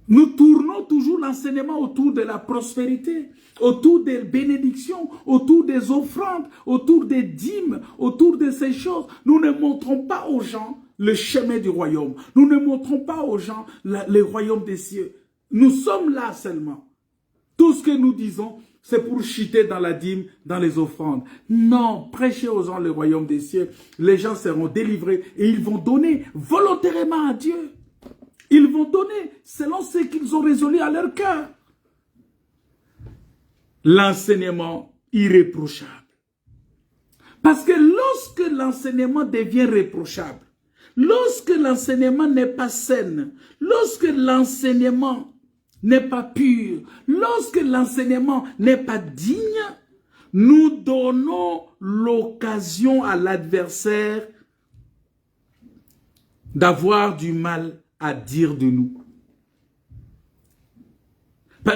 Nous tournons toujours l'enseignement autour de la prospérité, autour des bénédictions, autour des offrandes, autour des dîmes, autour de ces choses. Nous ne montrons pas aux gens le chemin du royaume. Nous ne montrons pas aux gens le royaume des cieux. Nous sommes là seulement. Tout ce que nous disons, c'est pour chuter dans la dîme, dans les offrandes. Non, prêchez aux gens le royaume des cieux. Les gens seront délivrés et ils vont donner volontairement à Dieu. Ils vont donner selon ce qu'ils ont résolu à leur cœur. L'enseignement irréprochable. Parce que lorsque l'enseignement devient réprochable, lorsque l'enseignement n'est pas sain, lorsque l'enseignement n'est pas pur, lorsque l'enseignement n'est pas digne, nous donnons l'occasion à l'adversaire d'avoir du mal à dire de nous.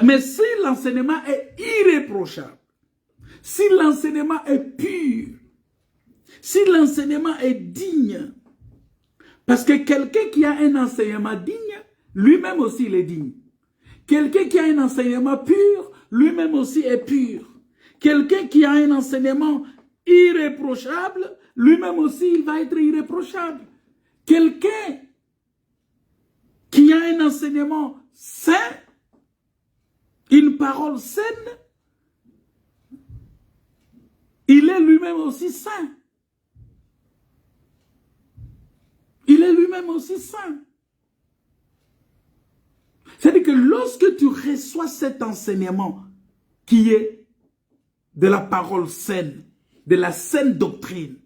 Mais si l'enseignement est irréprochable, si l'enseignement est pur, si l'enseignement est digne, parce que quelqu'un qui a un enseignement digne, lui-même aussi il est digne. Quelqu'un qui a un enseignement pur, lui-même aussi est pur. Quelqu'un qui a un enseignement irréprochable, lui-même aussi il va être irréprochable. Quelqu'un qui a un enseignement sain, une parole saine, il est lui-même aussi saint. Il est lui-même aussi saint. C'est-à-dire que lorsque tu reçois cet enseignement qui est de la parole saine, de la saine doctrine,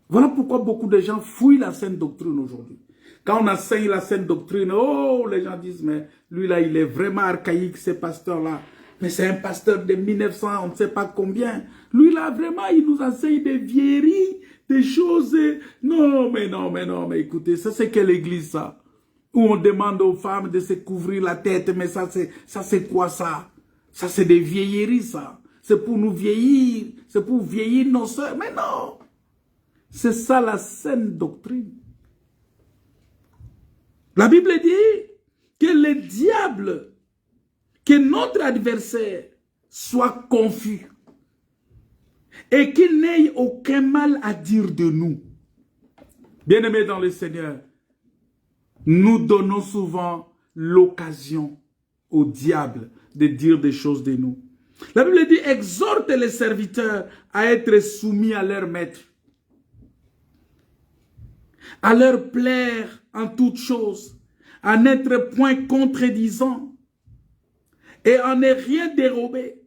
voilà pourquoi beaucoup de gens fouillent la saine doctrine aujourd'hui. Quand on enseigne la saine doctrine, oh, les gens disent, mais lui là, il est vraiment archaïque, ce pasteur-là. Mais c'est un pasteur de 1900, on ne sait pas combien. Lui là, vraiment, il nous enseigne des vieilleries, des choses. Non, mais écoutez, ça c'est quelle église ça? Où on demande aux femmes de se couvrir la tête, mais ça c'est quoi ça? Ça c'est des vieilleries ça. C'est pour nous vieillir, c'est pour vieillir nos sœurs. Mais non! C'est ça la saine doctrine. La Bible dit que le diable, que notre adversaire soit confus et qu'il n'ait aucun mal à dire de nous. Bien-aimés dans le Seigneur, nous donnons souvent l'occasion au diable de dire des choses de nous. La Bible dit, exhorte les serviteurs à être soumis à leur maître, à leur plaire en toutes choses, à n'être point contredisant et à ne rien dérober,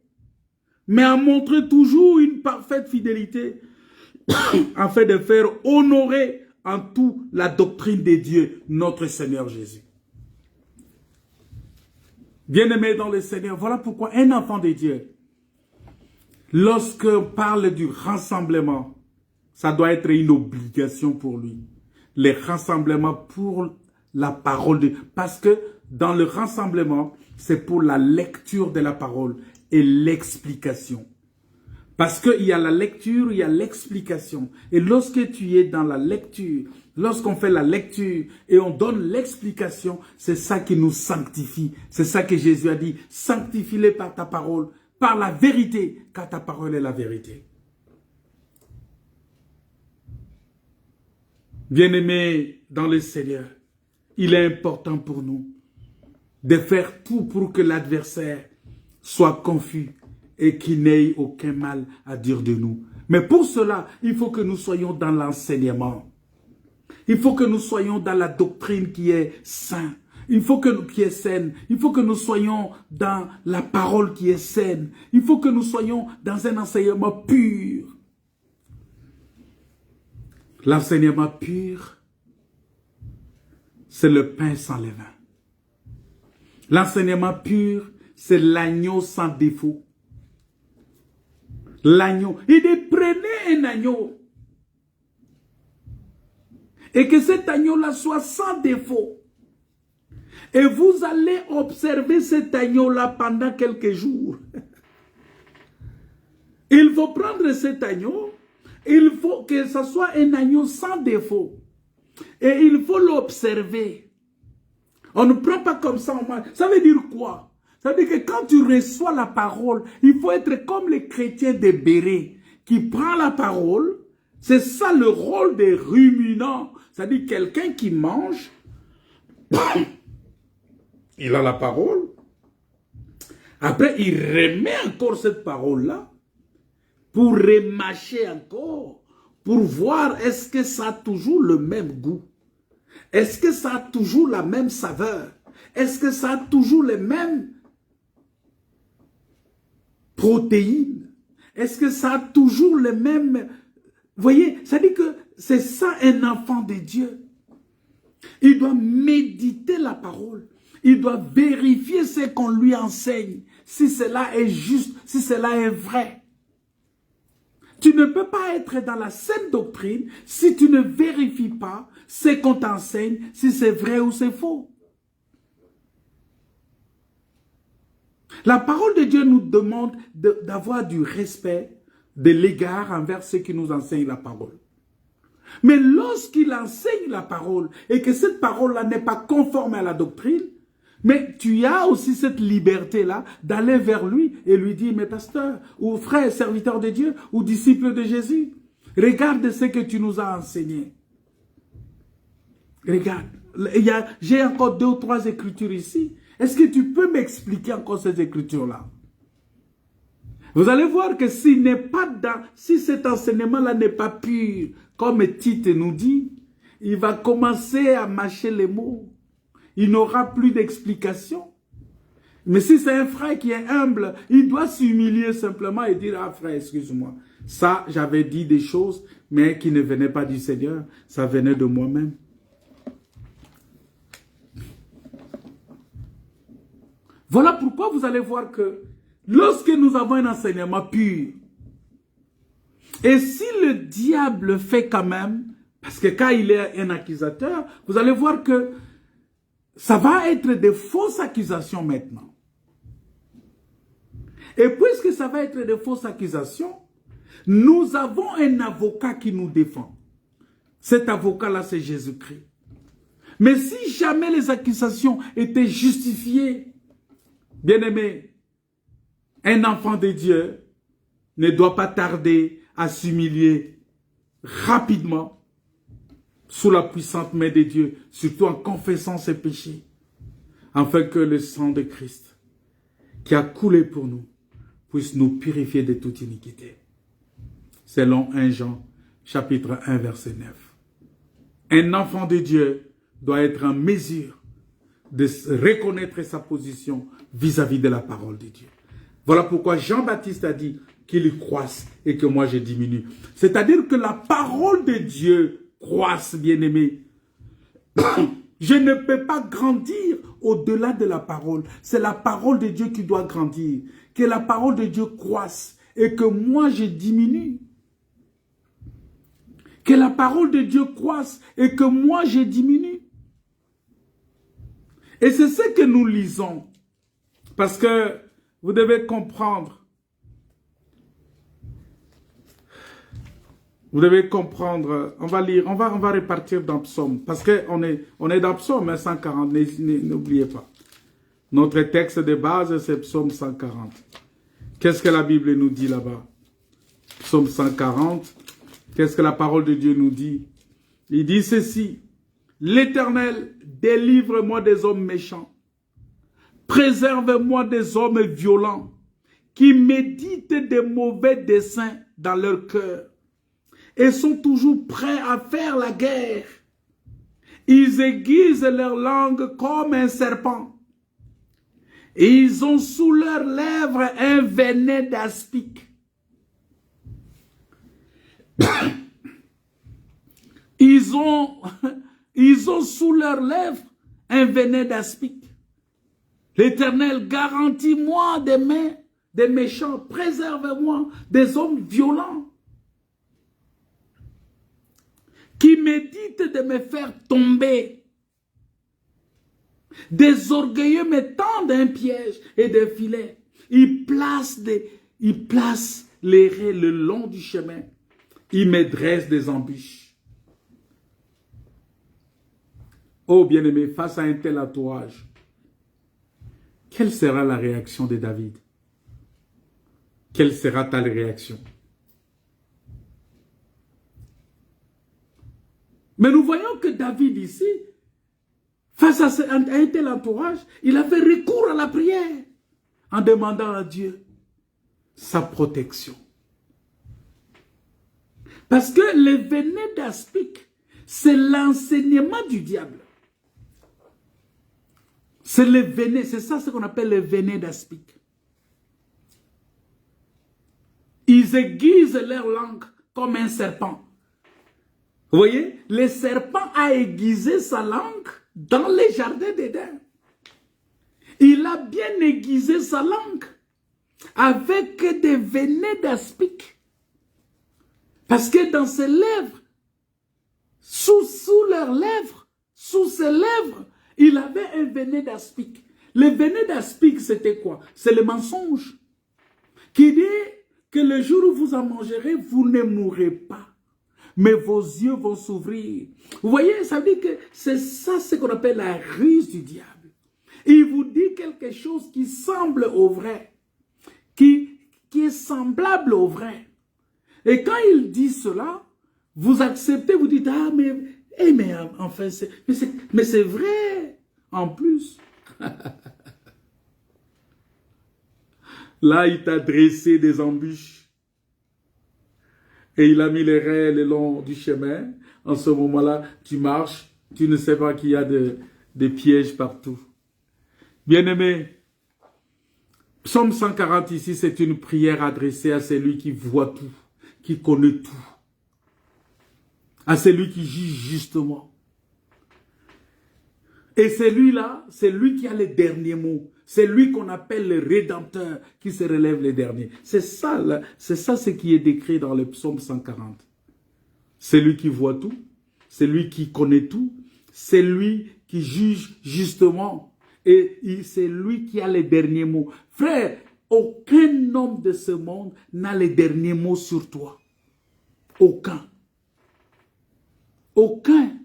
mais à montrer toujours une parfaite fidélité afin de faire honorer en tout la doctrine de Dieu, notre Seigneur Jésus. Bien-aimé dans le Seigneur, voilà pourquoi un enfant de Dieu, lorsqu'on parle du rassemblement, ça doit être une obligation pour lui. Les rassemblements pour la parole de Dieu. Parce que dans le rassemblement, c'est pour la lecture de la parole et l'explication. Parce qu'il y a la lecture, il y a l'explication. Et lorsque tu es dans la lecture, lorsqu'on fait la lecture et on donne l'explication, c'est ça qui nous sanctifie. C'est ça que Jésus a dit, sanctifie-les par ta parole, par la vérité, car ta parole est la vérité. Bien-aimés dans le Seigneur, il est important pour nous de faire tout pour que l'adversaire soit confus et qu'il n'ait aucun mal à dire de nous. Mais pour cela, il faut que nous soyons dans l'enseignement. Il faut que nous soyons dans la doctrine qui est saine. Qui est saine. Il faut que nous soyons dans la parole qui est saine. Il faut que nous soyons dans un enseignement pur. L'enseignement pur, c'est le pain sans levain. L'enseignement pur, c'est l'agneau sans défaut. L'agneau. Il dit, prenez un agneau. Et que cet agneau-là soit sans défaut. Et vous allez observer cet agneau-là pendant quelques jours. Il faut prendre cet agneau. Il faut que ce soit un agneau sans défaut. Et il faut l'observer. On ne prend pas comme ça. Ça veut dire quoi? Ça veut dire que quand tu reçois la parole, il faut être comme les chrétiens des Bérets qui prend la parole. C'est ça le rôle des ruminants. C'est-à-dire quelqu'un qui mange, il a la parole. Après, il remet encore cette parole-là pour remâcher encore, pour voir est-ce que ça a toujours le même goût. Est-ce que ça a toujours la même saveur? Est-ce que ça a toujours les mêmes protéines? Est-ce que ça a toujours les mêmes... Vous voyez, ça dit que c'est ça un enfant de Dieu. Il doit méditer la parole. Il doit vérifier ce qu'on lui enseigne. Si cela est juste, si cela est vrai. Tu ne peux pas être dans la saine doctrine si tu ne vérifies pas ce qu'on t'enseigne, si c'est vrai ou c'est faux. La parole de Dieu nous demande d'avoir du respect de l'égard envers ceux qui nous enseignent la parole. Mais lorsqu'il enseigne la parole et que cette parole-là n'est pas conforme à la doctrine, mais tu as aussi cette liberté-là d'aller vers lui et lui dire, mais pasteur, ou frère, serviteur de Dieu, ou disciple de Jésus, regarde ce que tu nous as enseigné. Regarde, j'ai encore 2 ou 3 écritures ici. Est-ce que tu peux m'expliquer encore ces écritures-là? Vous allez voir que si cet enseignement-là n'est pas pur, comme Tite nous dit, il va commencer à mâcher les mots. Il n'aura plus d'explication. Mais si c'est un frère qui est humble, il doit s'humilier simplement et dire, ah frère, excuse-moi, ça j'avais dit des choses, mais qui ne venaient pas du Seigneur, ça venait de moi-même. Voilà pourquoi vous allez voir que lorsque nous avons un enseignement pur, et si le diable fait quand même, parce que quand il est un accusateur, vous allez voir que ça va être des fausses accusations maintenant. Et puisque ça va être des fausses accusations, nous avons un avocat qui nous défend. Cet avocat-là, c'est Jésus-Christ. Mais si jamais les accusations étaient justifiées, bien-aimé, un enfant de Dieu ne doit pas tarder à s'humilier rapidement sous la puissante main de Dieu, surtout en confessant ses péchés, afin que le sang de Christ, qui a coulé pour nous, puisse nous purifier de toute iniquité. Selon 1 Jean, chapitre 1, verset 9. Un enfant de Dieu doit être en mesure de reconnaître sa position vis-à-vis de la parole de Dieu. Voilà pourquoi Jean-Baptiste a dit qu'il y croisse et que moi je diminue. C'est-à-dire que la parole de Dieu croisse, bien-aimé. Je ne peux pas grandir au-delà de la parole. C'est la parole de Dieu qui doit grandir. Que la parole de Dieu croisse et que moi je diminue. Que la parole de Dieu croisse et que moi je diminue. Et c'est ce que nous lisons. Parce que vous devez comprendre. Vous devez comprendre. On va lire, on va repartir dans Psaume. Parce qu'on est dans Psaume 140, n'oubliez pas. Notre texte de base, c'est Psaume 140. Qu'est-ce que la Bible nous dit là-bas? Psaume 140. Qu'est-ce que la parole de Dieu nous dit? Il dit ceci. L'Éternel, délivre-moi des hommes méchants. Préserve-moi des hommes violents qui méditent des mauvais desseins dans leur cœur et sont toujours prêts à faire la guerre. Ils aiguisent leur langue comme un serpent. Et ils ont sous leurs lèvres un venin d'aspic. Ils ont sous leurs lèvres un venin d'aspic. L'Éternel, garantis-moi des mains des méchants, préserve-moi des hommes violents qui méditent de me faire tomber. Des orgueilleux me tendent un piège et des filets. Ils placent les raies le long du chemin. Ils me dressent des embûches. Oh bien-aimé, face à un tel entourage, quelle sera la réaction de David? Quelle sera ta réaction? Mais nous voyons que David ici, face à un tel entourage, il a fait recours à la prière en demandant à Dieu sa protection. Parce que le venin d'aspic, c'est l'enseignement du diable. C'est le venin, c'est ça ce qu'on appelle le venin d'aspic. Ils aiguisent leur langue comme un serpent. Vous voyez, le serpent a aiguisé sa langue dans les jardins d'Éden. Il a bien aiguisé sa langue avec des venins d'aspic. Parce que dans ses lèvres, sous leurs lèvres, sous ses lèvres, il avait un venin d'aspic. Le venin d'aspic, c'était quoi? C'est le mensonge. Qui dit que le jour où vous en mangerez, vous ne mourrez pas. Mais vos yeux vont s'ouvrir. Vous voyez, ça veut dire que c'est ça ce qu'on appelle la ruse du diable. Il vous dit quelque chose qui semble au vrai. Qui est semblable au vrai. Et quand il dit cela, vous acceptez, vous dites, ah mais enfin, mais c'est vrai, en plus. Là, il t'a dressé des embûches. Et il a mis les raies le long du chemin. En ce moment-là, tu marches, tu ne sais pas qu'il y a des pièges partout. Bien-aimé, Psaume 140 ici, c'est une prière adressée à celui qui voit tout, qui connaît tout. À celui qui juge justement. Et celui-là, c'est lui qui a les derniers mots. C'est lui qu'on appelle le Rédempteur qui se relève les derniers. C'est ça ce qui est décrit dans le psaume 140. C'est lui qui voit tout. C'est lui qui connaît tout. C'est lui qui juge justement. Et c'est lui qui a les derniers mots. Frère, aucun homme de ce monde n'a les derniers mots sur toi. Aucun. Aucun.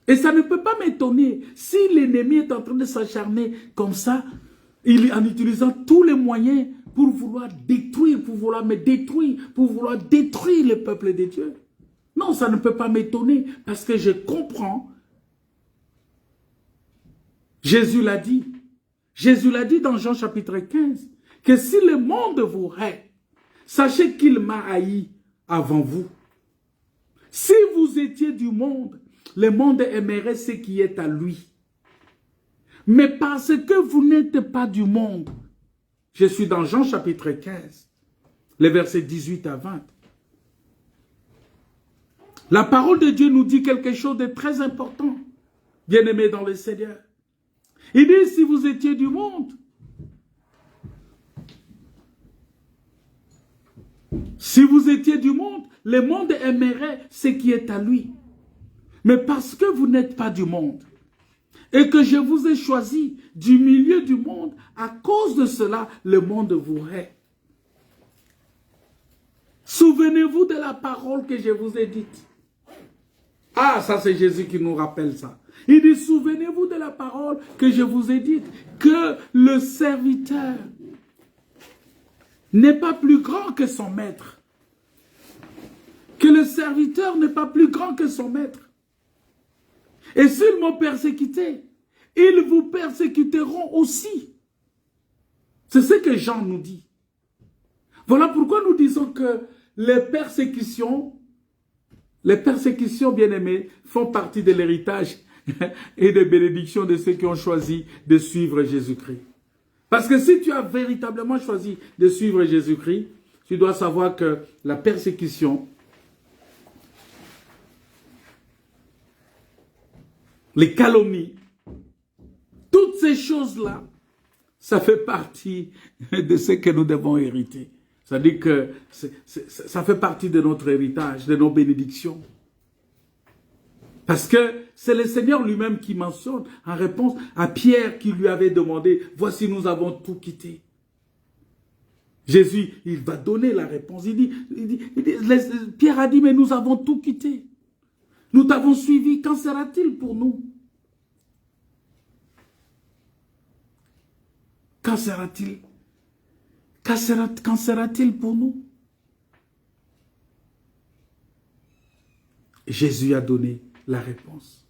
Et ça ne peut pas m'étonner si l'ennemi est en train de s'acharner comme ça, en utilisant tous les moyens pour vouloir détruire, pour vouloir me détruire, pour vouloir détruire le peuple de Dieu. Non, ça ne peut pas m'étonner parce que je comprends. Jésus l'a dit. Jésus l'a dit dans Jean chapitre 15, que si le monde vous hait, sachez qu'il m'a haï avant vous. Si vous étiez du monde, le monde aimerait ce qui est à lui. Mais parce que vous n'êtes pas du monde, je suis dans Jean chapitre 15, les versets 18 à 20. La parole de Dieu nous dit quelque chose de très important, bien-aimés dans le Seigneur. Il dit, si vous étiez du monde, si vous étiez du monde, le monde aimerait ce qui est à lui. Mais parce que vous n'êtes pas du monde, et que je vous ai choisi du milieu du monde, à cause de cela, le monde vous hait. Souvenez-vous de la parole que je vous ai dite. Ah, ça c'est Jésus qui nous rappelle ça. Il dit, souvenez-vous de la parole que je vous ai dite, que le serviteur n'est pas plus grand que son maître. Que le serviteur n'est pas plus grand que son maître. Et s'ils m'ont persécuté, ils vous persécuteront aussi. C'est ce que Jean nous dit. Voilà pourquoi nous disons que les persécutions, bien-aimés, font partie de l'héritage et des bénédictions de ceux qui ont choisi de suivre Jésus-Christ. Parce que si tu as véritablement choisi de suivre Jésus-Christ, tu dois savoir que la persécution, les calomnies, toutes ces choses-là, ça fait partie de ce que nous devons hériter. C'est-à-dire que ça fait partie de notre héritage, de nos bénédictions. Parce que c'est le Seigneur lui-même qui mentionne en réponse à Pierre qui lui avait demandé, voici nous avons tout quitté. Jésus, il va donner la réponse. Pierre a dit, mais nous avons tout quitté. Nous t'avons suivi, qu'en sera-t-il pour nous? Qu'en sera-t-il? Qu'en sera-t-il pour nous? Jésus a donné la réponse.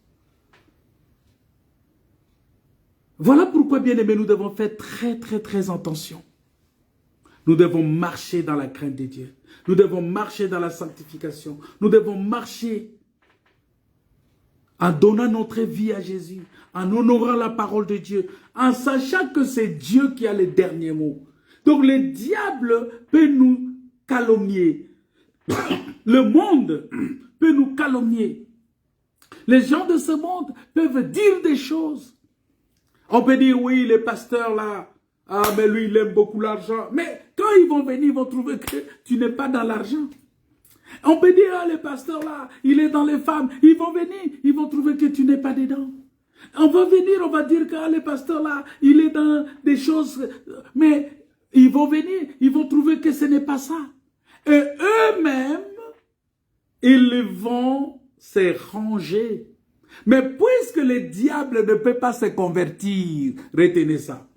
Voilà pourquoi, bien-aimés, nous devons faire très attention. Nous devons marcher dans la crainte de Dieu. Nous devons marcher dans la sanctification. Nous devons marcher en donnant notre vie à Jésus, en honorant la parole de Dieu, en sachant que c'est Dieu qui a le dernier mot. Donc le diable peut nous calomnier. Le monde peut nous calomnier. Les gens de ce monde peuvent dire des choses. On peut dire, oui, les pasteurs là, ah, mais lui, il aime beaucoup l'argent. Mais quand ils vont venir, ils vont trouver que tu n'es pas dans l'argent. On peut dire, ah, les pasteurs là, il est dans les femmes. Ils vont venir, ils vont trouver que tu n'es pas dedans. On va venir, on va dire que ah, les pasteurs là, il est dans des choses. Mais ils vont venir, ils vont trouver que ce n'est pas ça. Et eux-mêmes, ils vont se ranger. Mais puisque le diable ne peut pas se convertir, retenez ça.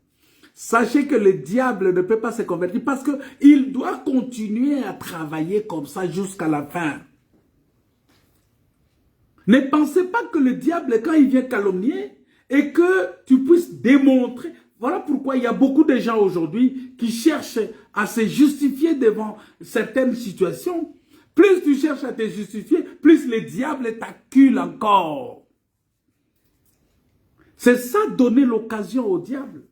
Sachez que le diable ne peut pas se convertir parce qu'il doit continuer à travailler comme ça jusqu'à la fin. Ne pensez pas que le diable, quand il vient calomnier, et que tu puisses démontrer. Voilà pourquoi il y a beaucoup de gens aujourd'hui qui cherchent à se justifier devant certaines situations. Plus tu cherches à te justifier, plus le diable t'accule encore. C'est ça, donner l'occasion au diable.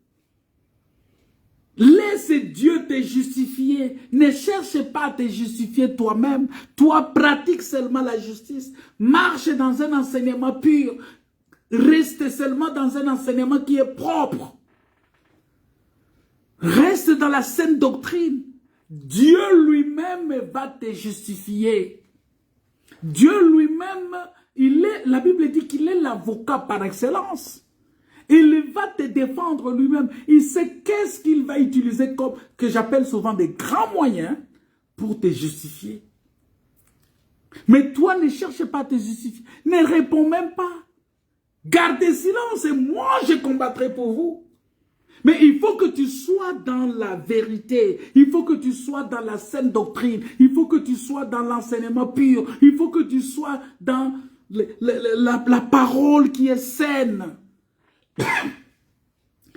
Laisse Dieu te justifier. Ne cherche pas à te justifier toi-même. Toi, pratique seulement la justice. Marche dans un enseignement pur. Reste seulement dans un enseignement qui est propre. Reste dans la saine doctrine. Dieu lui-même va te justifier. Dieu lui-même, la Bible dit qu'il est l'avocat par excellence. Il va te défendre lui-même. Il sait qu'est-ce qu'il va utiliser comme, que j'appelle souvent des grands moyens pour te justifier. Mais toi, ne cherche pas à te justifier. Ne réponds même pas. Gardez silence et moi, je combattrai pour vous. Mais il faut que tu sois dans la vérité. Il faut que tu sois dans la saine doctrine. Il faut que tu sois dans l'enseignement pur. Il faut que tu sois dans la parole qui est saine.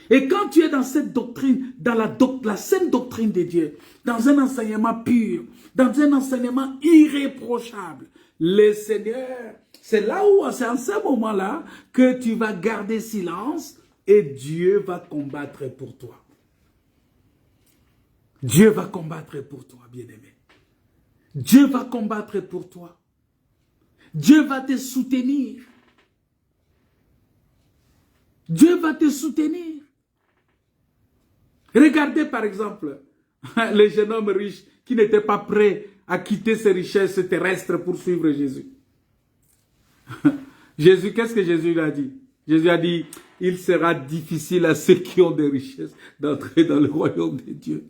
Et quand tu es dans cette doctrine, dans la saine doctrine de Dieu, dans un enseignement pur, dans un enseignement irréprochable, le Seigneur, c'est là où, c'est en ce moment-là que tu vas garder silence et Dieu va combattre pour toi. Dieu va combattre pour toi, bien-aimé. Dieu va combattre pour toi. Dieu va te soutenir. Dieu va te soutenir. Regardez par exemple le jeune homme riche qui n'était pas prêt à quitter ses richesses terrestres pour suivre Jésus. Jésus, qu'est-ce que Jésus lui a dit? Jésus a dit, il sera difficile à ceux qui ont des richesses d'entrer dans le royaume de Dieu.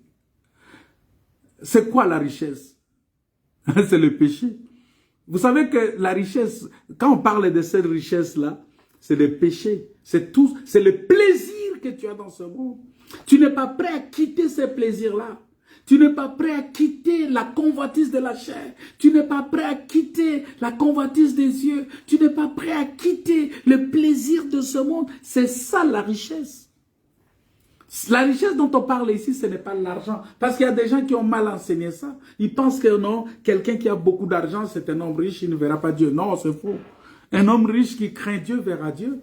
C'est quoi la richesse? C'est le péché. Vous savez que la richesse, quand on parle de cette richesse-là, c'est le péché. C'est tout, c'est le plaisir que tu as dans ce monde. Tu n'es pas prêt à quitter ces plaisirs-là. Tu n'es pas prêt à quitter la convoitise de la chair. Tu n'es pas prêt à quitter la convoitise des yeux. Tu n'es pas prêt à quitter le plaisir de ce monde. C'est ça la richesse. La richesse dont on parle ici, ce n'est pas l'argent. Parce qu'il y a des gens qui ont mal enseigné ça. Ils pensent que non, quelqu'un qui a beaucoup d'argent, c'est un homme riche, il ne verra pas Dieu. Non, c'est faux. Un homme riche qui craint Dieu verra Dieu.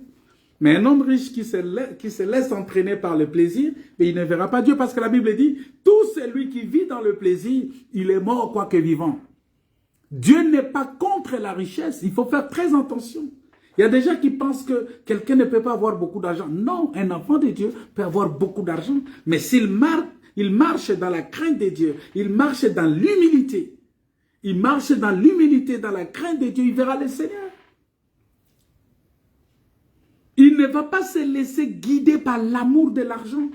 Mais un homme riche qui se laisse entraîner par le plaisir, mais il ne verra pas Dieu. Parce que la Bible dit, tout celui qui vit dans le plaisir, il est mort quoique vivant. Dieu n'est pas contre la richesse. Il faut faire très attention. Il y a des gens qui pensent que quelqu'un ne peut pas avoir beaucoup d'argent. Non, un enfant de Dieu peut avoir beaucoup d'argent. Mais s'il marche dans la crainte de Dieu, il marche dans l'humilité. Il marche dans l'humilité, dans la crainte de Dieu, il verra le Seigneur. Il ne va pas se laisser guider par l'amour de l'argent.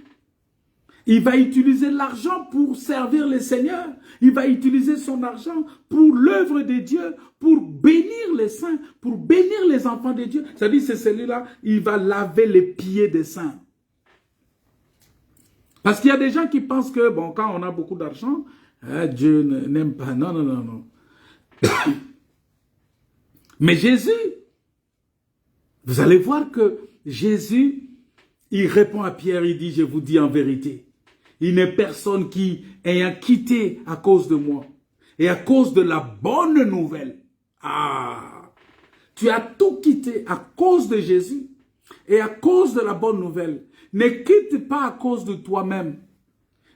Il va utiliser l'argent pour servir le Seigneur. Il va utiliser son argent pour l'œuvre de Dieu, pour bénir les saints, pour bénir les enfants de Dieu. C'est-à-dire, c'est celui-là, il va laver les pieds des saints. Parce qu'il y a des gens qui pensent que, bon, quand on a beaucoup d'argent, Dieu n'aime pas. Non, non, non, non. Mais Jésus, vous allez voir que Jésus, il répond à Pierre, il dit, je vous dis en vérité, il n'est personne qui, ayant quitté à cause de moi, et à cause de la bonne nouvelle, tu as tout quitté à cause de Jésus, et à cause de la bonne nouvelle. Ne quitte pas à cause de toi-même,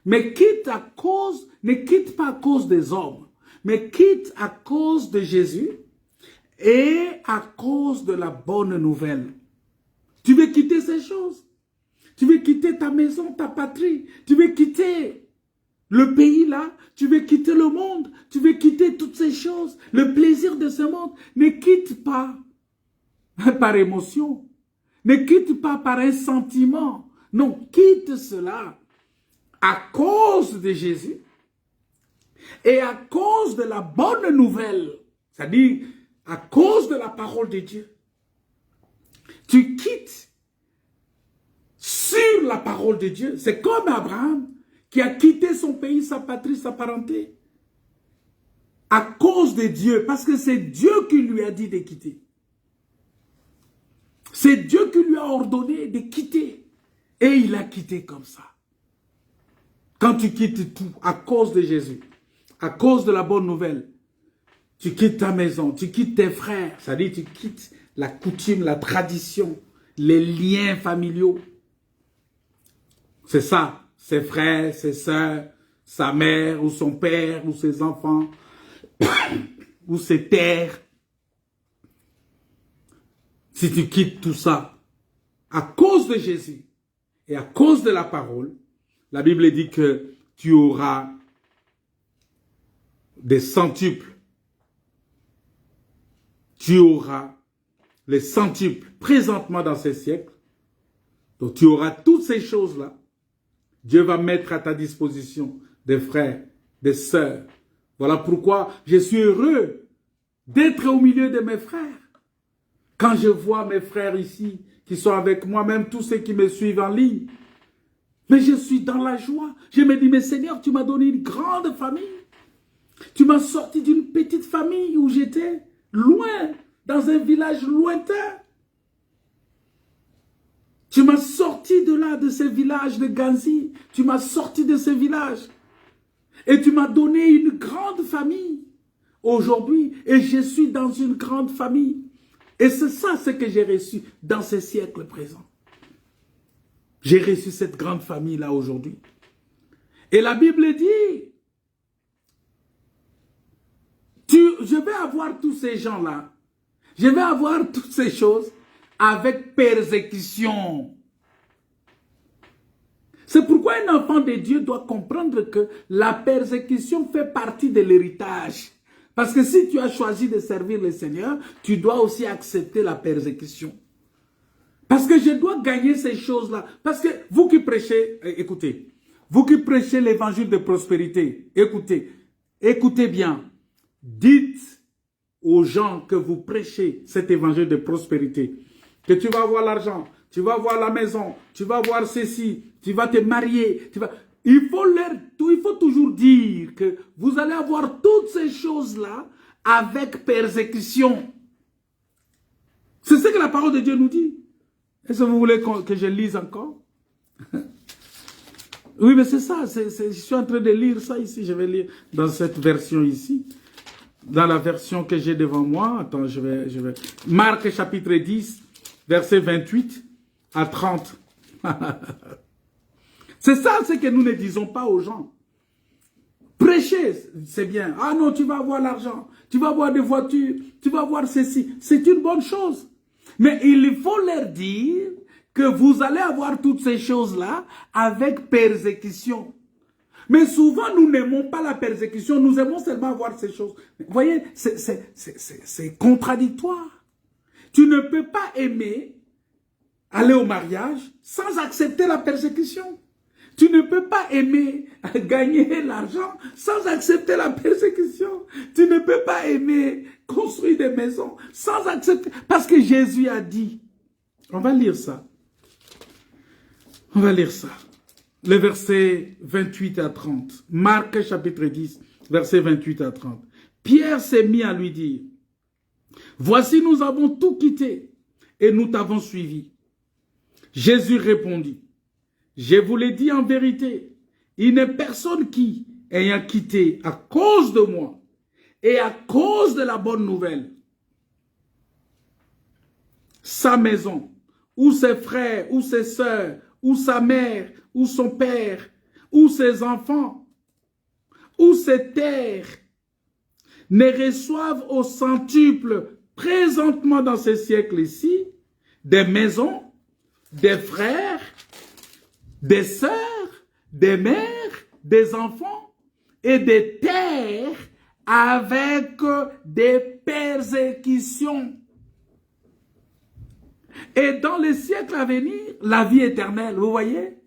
mais ne quitte pas à cause des hommes, mais quitte à cause de Jésus, et à cause de la bonne nouvelle. Tu veux quitter ces choses. Tu veux quitter ta maison, ta patrie. Tu veux quitter le pays là. Tu veux quitter le monde. Tu veux quitter toutes ces choses. Le plaisir de ce monde. Ne quitte pas par émotion. Ne quitte pas par un sentiment. Non, quitte cela à cause de Jésus et à cause de la bonne nouvelle. C'est-à-dire, à cause de la parole de Dieu. Tu quittes sur la parole de Dieu. C'est comme Abraham qui a quitté son pays, sa patrie, sa parenté. À cause de Dieu. Parce que c'est Dieu qui lui a dit de quitter. C'est Dieu qui lui a ordonné de quitter. Et il a quitté comme ça. Quand tu quittes tout à cause de Jésus, à cause de la bonne nouvelle, tu quittes ta maison, tu quittes tes frères, c'est-à-dire tu quittes la coutume, la tradition, les liens familiaux. C'est ça, ses frères, ses sœurs, sa mère ou son père ou ses enfants ou ses terres. Si tu quittes tout ça à cause de Jésus et à cause de la parole, la Bible dit que tu auras des centuples. Tu auras les centuples présentement dans ces siècles. Donc tu auras toutes ces choses-là. Dieu va mettre à ta disposition des frères, des sœurs. Voilà pourquoi je suis heureux d'être au milieu de mes frères. Quand je vois mes frères ici, qui sont avec moi, même tous ceux qui me suivent en ligne, mais je suis dans la joie. Je me dis, mais Seigneur, tu m'as donné une grande famille. Tu m'as sorti d'une petite famille où j'étais loin, dans un village lointain. Tu m'as sorti de là, de ce village de Ganzi. Tu m'as sorti de ce village. Et tu m'as donné une grande famille aujourd'hui. Et je suis dans une grande famille. Et c'est ça ce que j'ai reçu dans ce siècle présent. J'ai reçu cette grande famille-là aujourd'hui. Et la Bible dit, je vais avoir tous ces gens-là Je vais avoir toutes ces choses avec persécution. C'est pourquoi un enfant de Dieu doit comprendre que la persécution fait partie de l'héritage. Parce que si tu as choisi de servir le Seigneur, tu dois aussi accepter la persécution. Parce que je dois gagner ces choses-là. Parce que vous qui prêchez, écoutez, vous qui prêchez l'évangile de prospérité, écoutez bien, dites aux gens que vous prêchez cet évangile de prospérité, que tu vas avoir l'argent, tu vas avoir la maison, tu vas avoir ceci, tu vas te marier, il faut toujours dire que vous allez avoir toutes ces choses-là avec persécution. C'est ce que la parole de Dieu nous dit. Est-ce que vous voulez que je lise encore? Oui, mais c'est ça. Je suis en train de lire ça ici. Je vais lire dans cette version ici. Dans la version que j'ai devant moi. Attends, je vais. Marc chapitre 10, verset 28 à 30. C'est ça ce que nous ne disons pas aux gens. Prêcher, c'est bien. Ah non, tu vas avoir l'argent. Tu vas avoir des voitures. Tu vas avoir ceci. C'est une bonne chose. Mais il faut leur dire que vous allez avoir toutes ces choses-là avec persécution. Mais souvent, nous n'aimons pas la persécution, nous aimons seulement avoir ces choses. Vous voyez, c'est contradictoire. Tu ne peux pas aimer aller au mariage sans accepter la persécution. Tu ne peux pas aimer gagner l'argent sans accepter la persécution. Tu ne peux pas aimer construire des maisons sans accepter. Parce que Jésus a dit, on va lire ça. On va lire ça. Le verset 28 à 30. Marc chapitre 10, verset 28 à 30. Pierre s'est mis à lui dire, voici nous avons tout quitté et nous t'avons suivi. Jésus répondit, je vous l'ai dit en vérité, il n'est personne qui, ayant quitté à cause de moi et à cause de la bonne nouvelle, sa maison, ou ses frères, ou ses sœurs, ou sa mère, ou son père, ou ses enfants, ou ses terres, ne reçoivent au centuple présentement dans ce siècle-ci des maisons, des frères, des sœurs, des mères, des enfants et des terres avec des persécutions. Et dans les siècles à venir, la vie éternelle, vous voyez?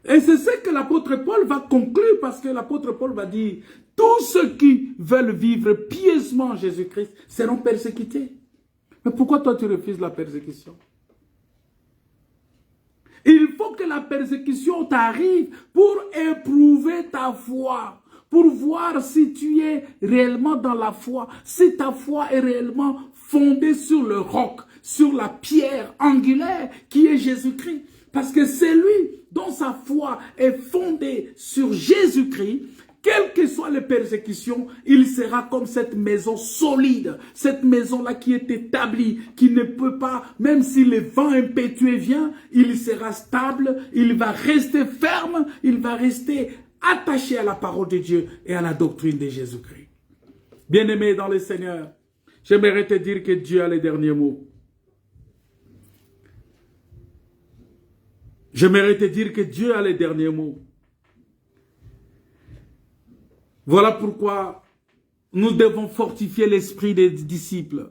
Et c'est ce que l'apôtre Paul va conclure, parce que l'apôtre Paul va dire, tous ceux qui veulent vivre pieusement en Jésus-Christ seront persécutés. Mais pourquoi toi tu refuses la persécution? Il faut que la persécution t'arrive pour éprouver ta foi, pour voir si tu es réellement dans la foi, si ta foi est réellement fondée sur le roc, sur la pierre angulaire qui est Jésus-Christ. Parce que c'est lui dont sa foi est fondée sur Jésus-Christ. Quelles que soient les persécutions, il sera comme cette maison solide, cette maison-là qui est établie, qui ne peut pas, même si le vent impétueux vient, il sera stable, il va rester ferme, il va rester attaché à la parole de Dieu et à la doctrine de Jésus-Christ. Bien-aimé dans le Seigneur, j'aimerais te dire que Dieu a les derniers mots. J'aimerais te dire que Dieu a les derniers mots. Voilà pourquoi nous devons fortifier l'esprit des disciples,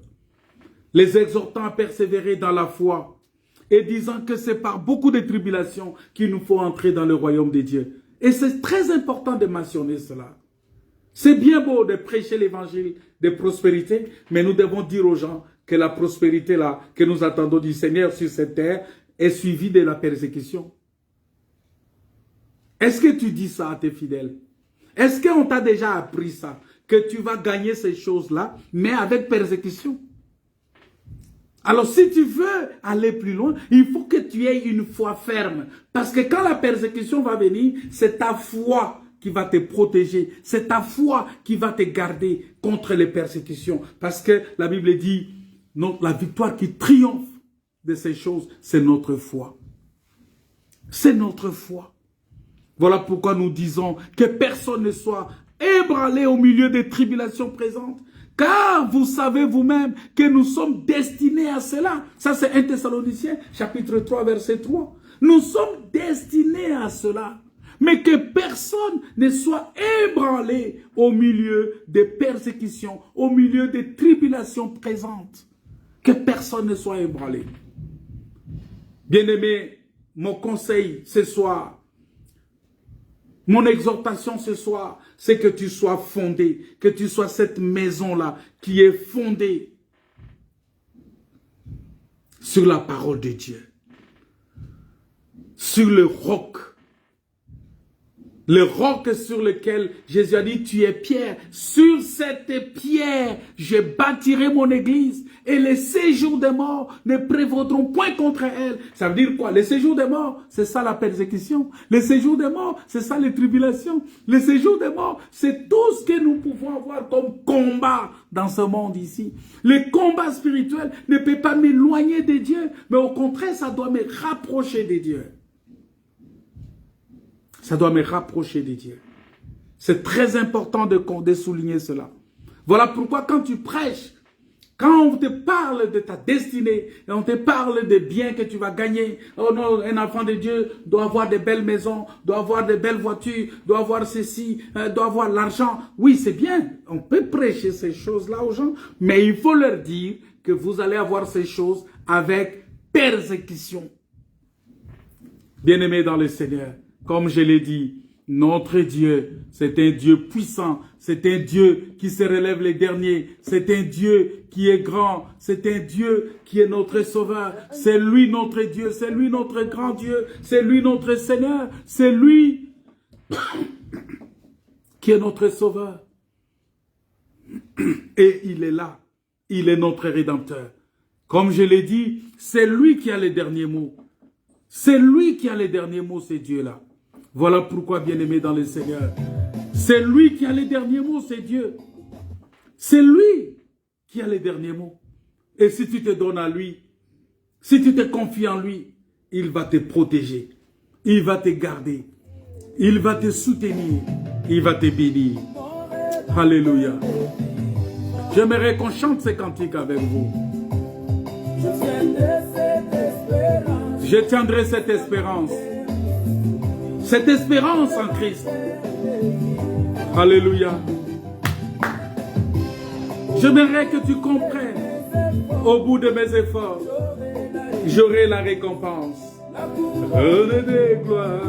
les exhortant à persévérer dans la foi et disant que c'est par beaucoup de tribulations qu'il nous faut entrer dans le royaume de Dieu. Et c'est très important de mentionner cela. C'est bien beau de prêcher l'évangile de prospérité, mais nous devons dire aux gens que la prospérité là, que nous attendons du Seigneur sur cette terre est suivie de la persécution. Est-ce que tu dis ça à tes fidèles? Est-ce qu'on t'a déjà appris ça? Que tu vas gagner ces choses-là, mais avec persécution. Alors si tu veux aller plus loin, il faut que tu aies une foi ferme. Parce que quand la persécution va venir, c'est ta foi qui va te protéger. C'est ta foi qui va te garder contre les persécutions. Parce que la Bible dit, non, la victoire qui triomphe de ces choses, c'est notre foi. C'est notre foi. Voilà pourquoi nous disons que personne ne soit ébranlés au milieu des tribulations présentes. Car vous savez vous-même que nous sommes destinés à cela. Ça, c'est 1 Thessaloniciens, chapitre 3, verset 3. Nous sommes destinés à cela. Mais que personne ne soit ébranlé au milieu des persécutions, au milieu des tribulations présentes. Que personne ne soit ébranlé. Bien-aimé, mon conseil ce soir, mon exhortation ce soir, c'est que tu sois fondé, que tu sois cette maison-là qui est fondée sur la parole de Dieu, sur le roc sur lequel Jésus a dit, tu es pierre. Sur cette pierre, je bâtirai mon église et les séjours des morts ne prévaudront point contre elle. Ça veut dire quoi? Les séjours des morts, c'est ça la persécution. Les séjours des morts, c'est ça les tribulations. Les séjours des morts, c'est tout ce que nous pouvons avoir comme combat dans ce monde ici. Le combat spirituel ne peut pas m'éloigner de Dieu, mais au contraire, ça doit me rapprocher de Dieu. Ça doit me rapprocher de Dieu. C'est très important de souligner cela. Voilà pourquoi quand tu prêches, quand on te parle de ta destinée, et on te parle des biens que tu vas gagner, oh non, un enfant de Dieu doit avoir de belles maisons, doit avoir de belles voitures, doit avoir ceci, doit avoir l'argent. Oui, c'est bien, on peut prêcher ces choses-là aux gens, mais il faut leur dire que vous allez avoir ces choses avec persécution. Bien-aimés dans le Seigneur, comme je l'ai dit, notre Dieu, c'est un Dieu puissant, c'est un Dieu qui se relève les derniers, c'est un Dieu qui est grand, c'est un Dieu qui est notre Sauveur, c'est lui notre Dieu, c'est lui notre grand Dieu, c'est lui notre Seigneur, c'est lui qui est notre Sauveur. Et il est là, il est notre Rédempteur. Comme je l'ai dit, c'est lui qui a les derniers mots. C'est lui qui a les derniers mots, c'est Dieu-là. Voilà pourquoi, bien-aimé dans le Seigneur, c'est lui qui a les derniers mots, c'est Dieu. C'est lui qui a les derniers mots. Et si tu te donnes à lui, si tu te confies en lui, il va te protéger, il va te garder, il va te soutenir, il va te bénir. Alléluia. J'aimerais qu'on chante ces cantiques avec vous. Je tiendrai cette espérance. Cette espérance en Christ. Alléluia. J'aimerais que tu comprennes, au bout de mes efforts, j'aurai la récompense. Donne des gloires.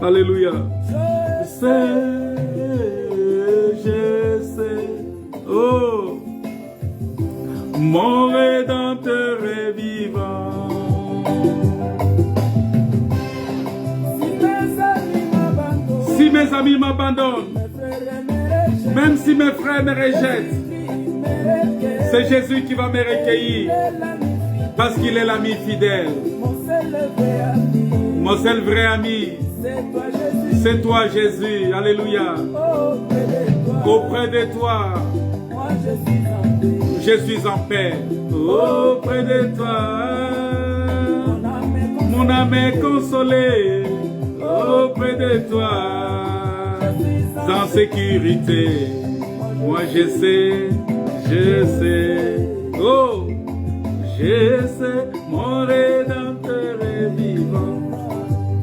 Alléluia. Je sais, oh, mon Rédempteur est vivant. Si mes amis m'abandonnent, même si mes frères me rejettent, c'est Jésus qui va me recueillir, parce qu'il est l'ami fidèle. Mon seul vrai ami, c'est toi Jésus. Alléluia. Auprès de toi, je suis en paix. Auprès de toi, mon âme est consolée. Auprès de toi, en sécurité, moi je sais, oh, je sais, mon Rédempteur est vivant.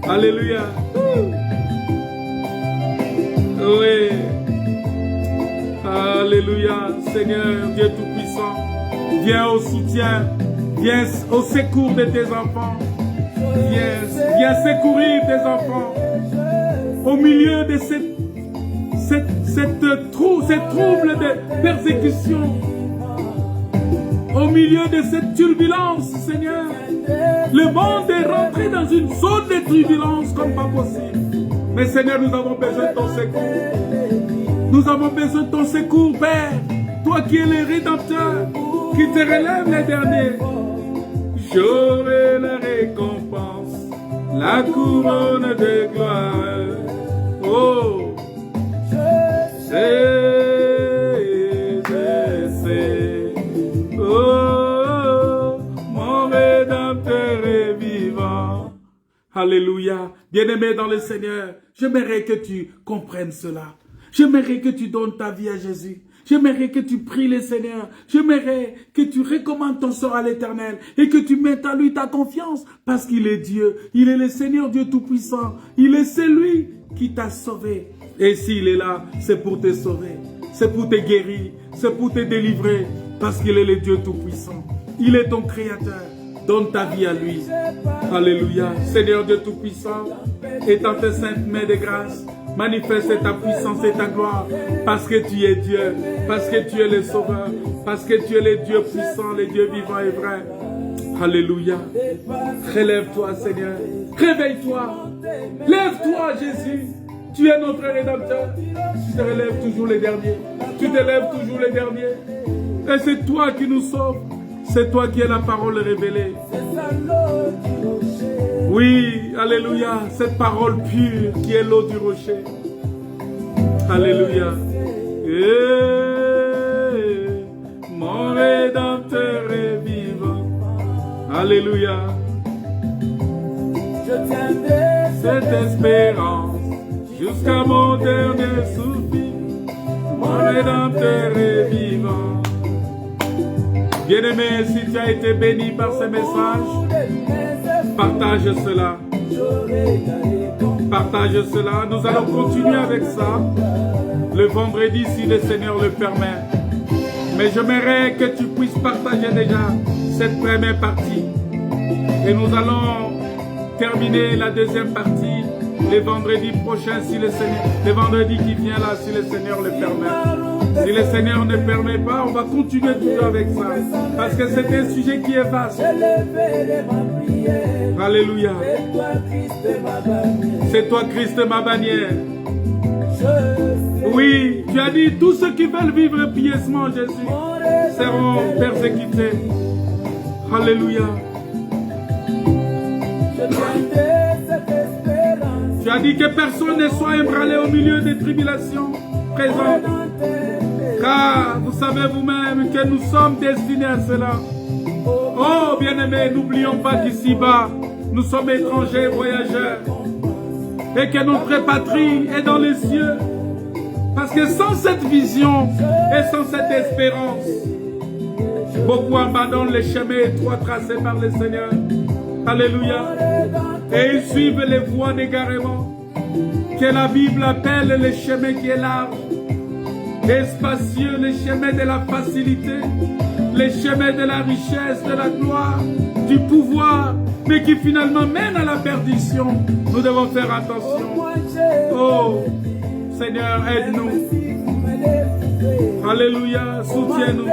Alléluia. Oui. Alléluia. Seigneur, Dieu Tout-Puissant, viens au soutien, viens au secours de tes enfants. Viens secourir tes enfants au milieu de ces troubles de persécution, au milieu de cette turbulence, Seigneur. Le monde est rentré dans une zone de turbulence comme pas possible. Mais Seigneur, nous avons besoin de ton secours. Nous avons besoin de ton secours, Père. Toi qui es le Rédempteur, qui te relève les derniers. J'aurai la récompense, la couronne de gloire. Oh, je sais, oh, mon Rédempteur est vivant. Alléluia. Bien-aimé dans le Seigneur, j'aimerais que tu comprennes cela. J'aimerais que tu donnes ta vie à Jésus. J'aimerais que tu pries le Seigneur. J'aimerais que tu recommandes ton sort à l'Éternel et que tu mettes en lui ta confiance parce qu'il est Dieu. Il est le Seigneur Dieu Tout-Puissant. Il est celui qui t'a sauvé. Et s'il est là, c'est pour te sauver. C'est pour te guérir. C'est pour te délivrer parce qu'il est le Dieu Tout-Puissant. Il est ton Créateur. Donne ta vie à lui. Alléluia. Seigneur Dieu Tout-Puissant, étends tes saintes mains de grâce. Manifeste ta puissance et ta gloire parce que tu es Dieu, parce que tu es le Sauveur, parce que tu es le Dieu puissant, le Dieu vivant et vrai. Alléluia. Relève-toi, Seigneur. Réveille-toi. Lève-toi, Jésus. Tu es notre Rédempteur. Tu te relèves toujours les derniers. Tu te lèves toujours les derniers. Et c'est toi qui nous sauves. C'est toi qui es la parole révélée. Oui, alléluia, cette parole pure qui est l'eau du rocher. Alléluia. Mon Rédempteur est vivant. Alléluia. Je tiendrai cette espérance jusqu'à mon dernier souffle. Mon Rédempteur est vivant. Bien-aimé, si tu as été béni par ce message, partage cela. Partage cela. Nous allons continuer avec ça le vendredi si le Seigneur le permet. Mais j'aimerais que tu puisses partager déjà cette première partie. Et nous allons terminer la deuxième partie le vendredi prochain si le Seigneur, le vendredi qui vient là si le Seigneur le permet. Si le Seigneur ne permet pas, on va continuer toujours avec ça. Parce que c'est un sujet qui est vaste. Alléluia. C'est toi Christ ma bannière. Oui, tu as dit tous ceux qui veulent vivre pieusement Jésus seront persécutés. Alléluia. Tu as dit que personne ne soit ébranlé au milieu des tribulations présentes. Car vous savez vous-même que nous sommes destinés à cela. Oh bien-aimés, n'oublions pas qu'ici-bas, nous sommes étrangers, voyageurs. Et que notre patrie est dans les cieux. Parce que sans cette vision et sans cette espérance, beaucoup abandonnent les chemins étroits tracés par le Seigneur. Alléluia. Et ils suivent les voies d'égarement que la Bible appelle le chemin qui est large et spacieux, le chemin de la facilité, le chemin de la richesse, de la gloire, du pouvoir, mais qui finalement mène à la perdition. Nous devons faire attention. Oh, Seigneur, aide-nous. Alléluia, soutiens-nous.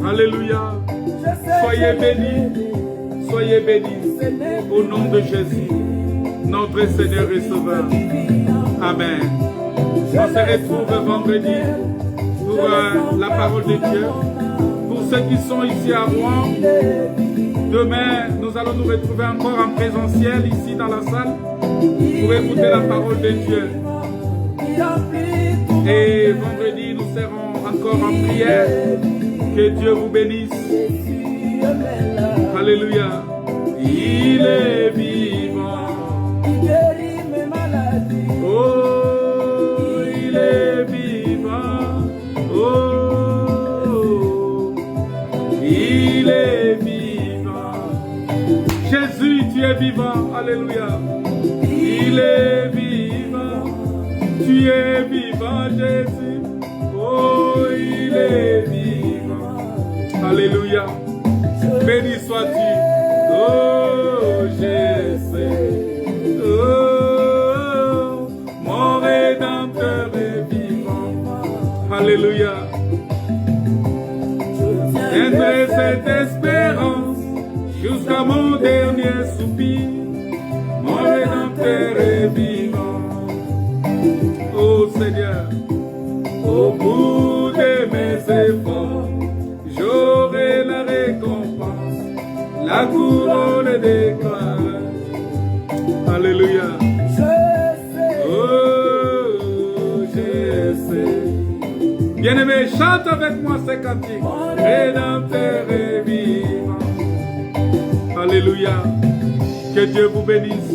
Alléluia. Soyez bénis. Soyez bénis au nom de Jésus, notre Seigneur et Sauveur. Amen. On se retrouve vendredi pour la parole de Dieu. Pour ceux qui sont ici à Rouen, demain, nous allons nous retrouver encore en présentiel ici dans la salle pour écouter la parole de Dieu. Et vendredi, nous serons encore en prière. Que Dieu vous bénisse. Alléluia. Il est vivant. Il guérit mes maladies. Oh, il est vivant. Oh, il est vivant. Jésus, tu es vivant. Alléluia. Il est vivant. Tu es vivant, Jésus. Oh, il est vivant. Alléluia. Béni sois-tu, oh Jésus, oh mon Rédempteur est vivant. Alléluia. Tiendrai cette espérance jusqu'à mon dernier soupir. Mon Rédempteur est vivant. Oh Seigneur, au bout de mes efforts, j'aurai la récompense, la couronne des gloires. Alléluia. Oh, je sais. Bien-aimé, chante avec moi ces cantiques. Rédempteur est vivant. Alléluia. Que Dieu vous bénisse.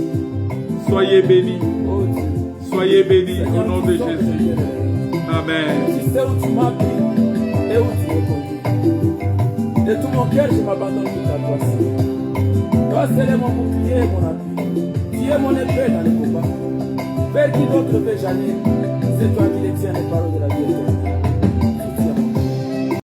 Soyez bénis. Oh Dieu. Soyez bénis au Seigneur, nom tu de sens que Jésus. je t'aime. Amen. Tu sais où tu m'as pris et où tu me conduis. De tout mon cœur, je m'abandonne tout à toi, Seigneur. Toi seul est mon bouclier et mon appui. Tu es mon épée dans le combat. Vers qui d'autre vais-je aller? C'est toi qui détiens les paroles de la vie éternelle.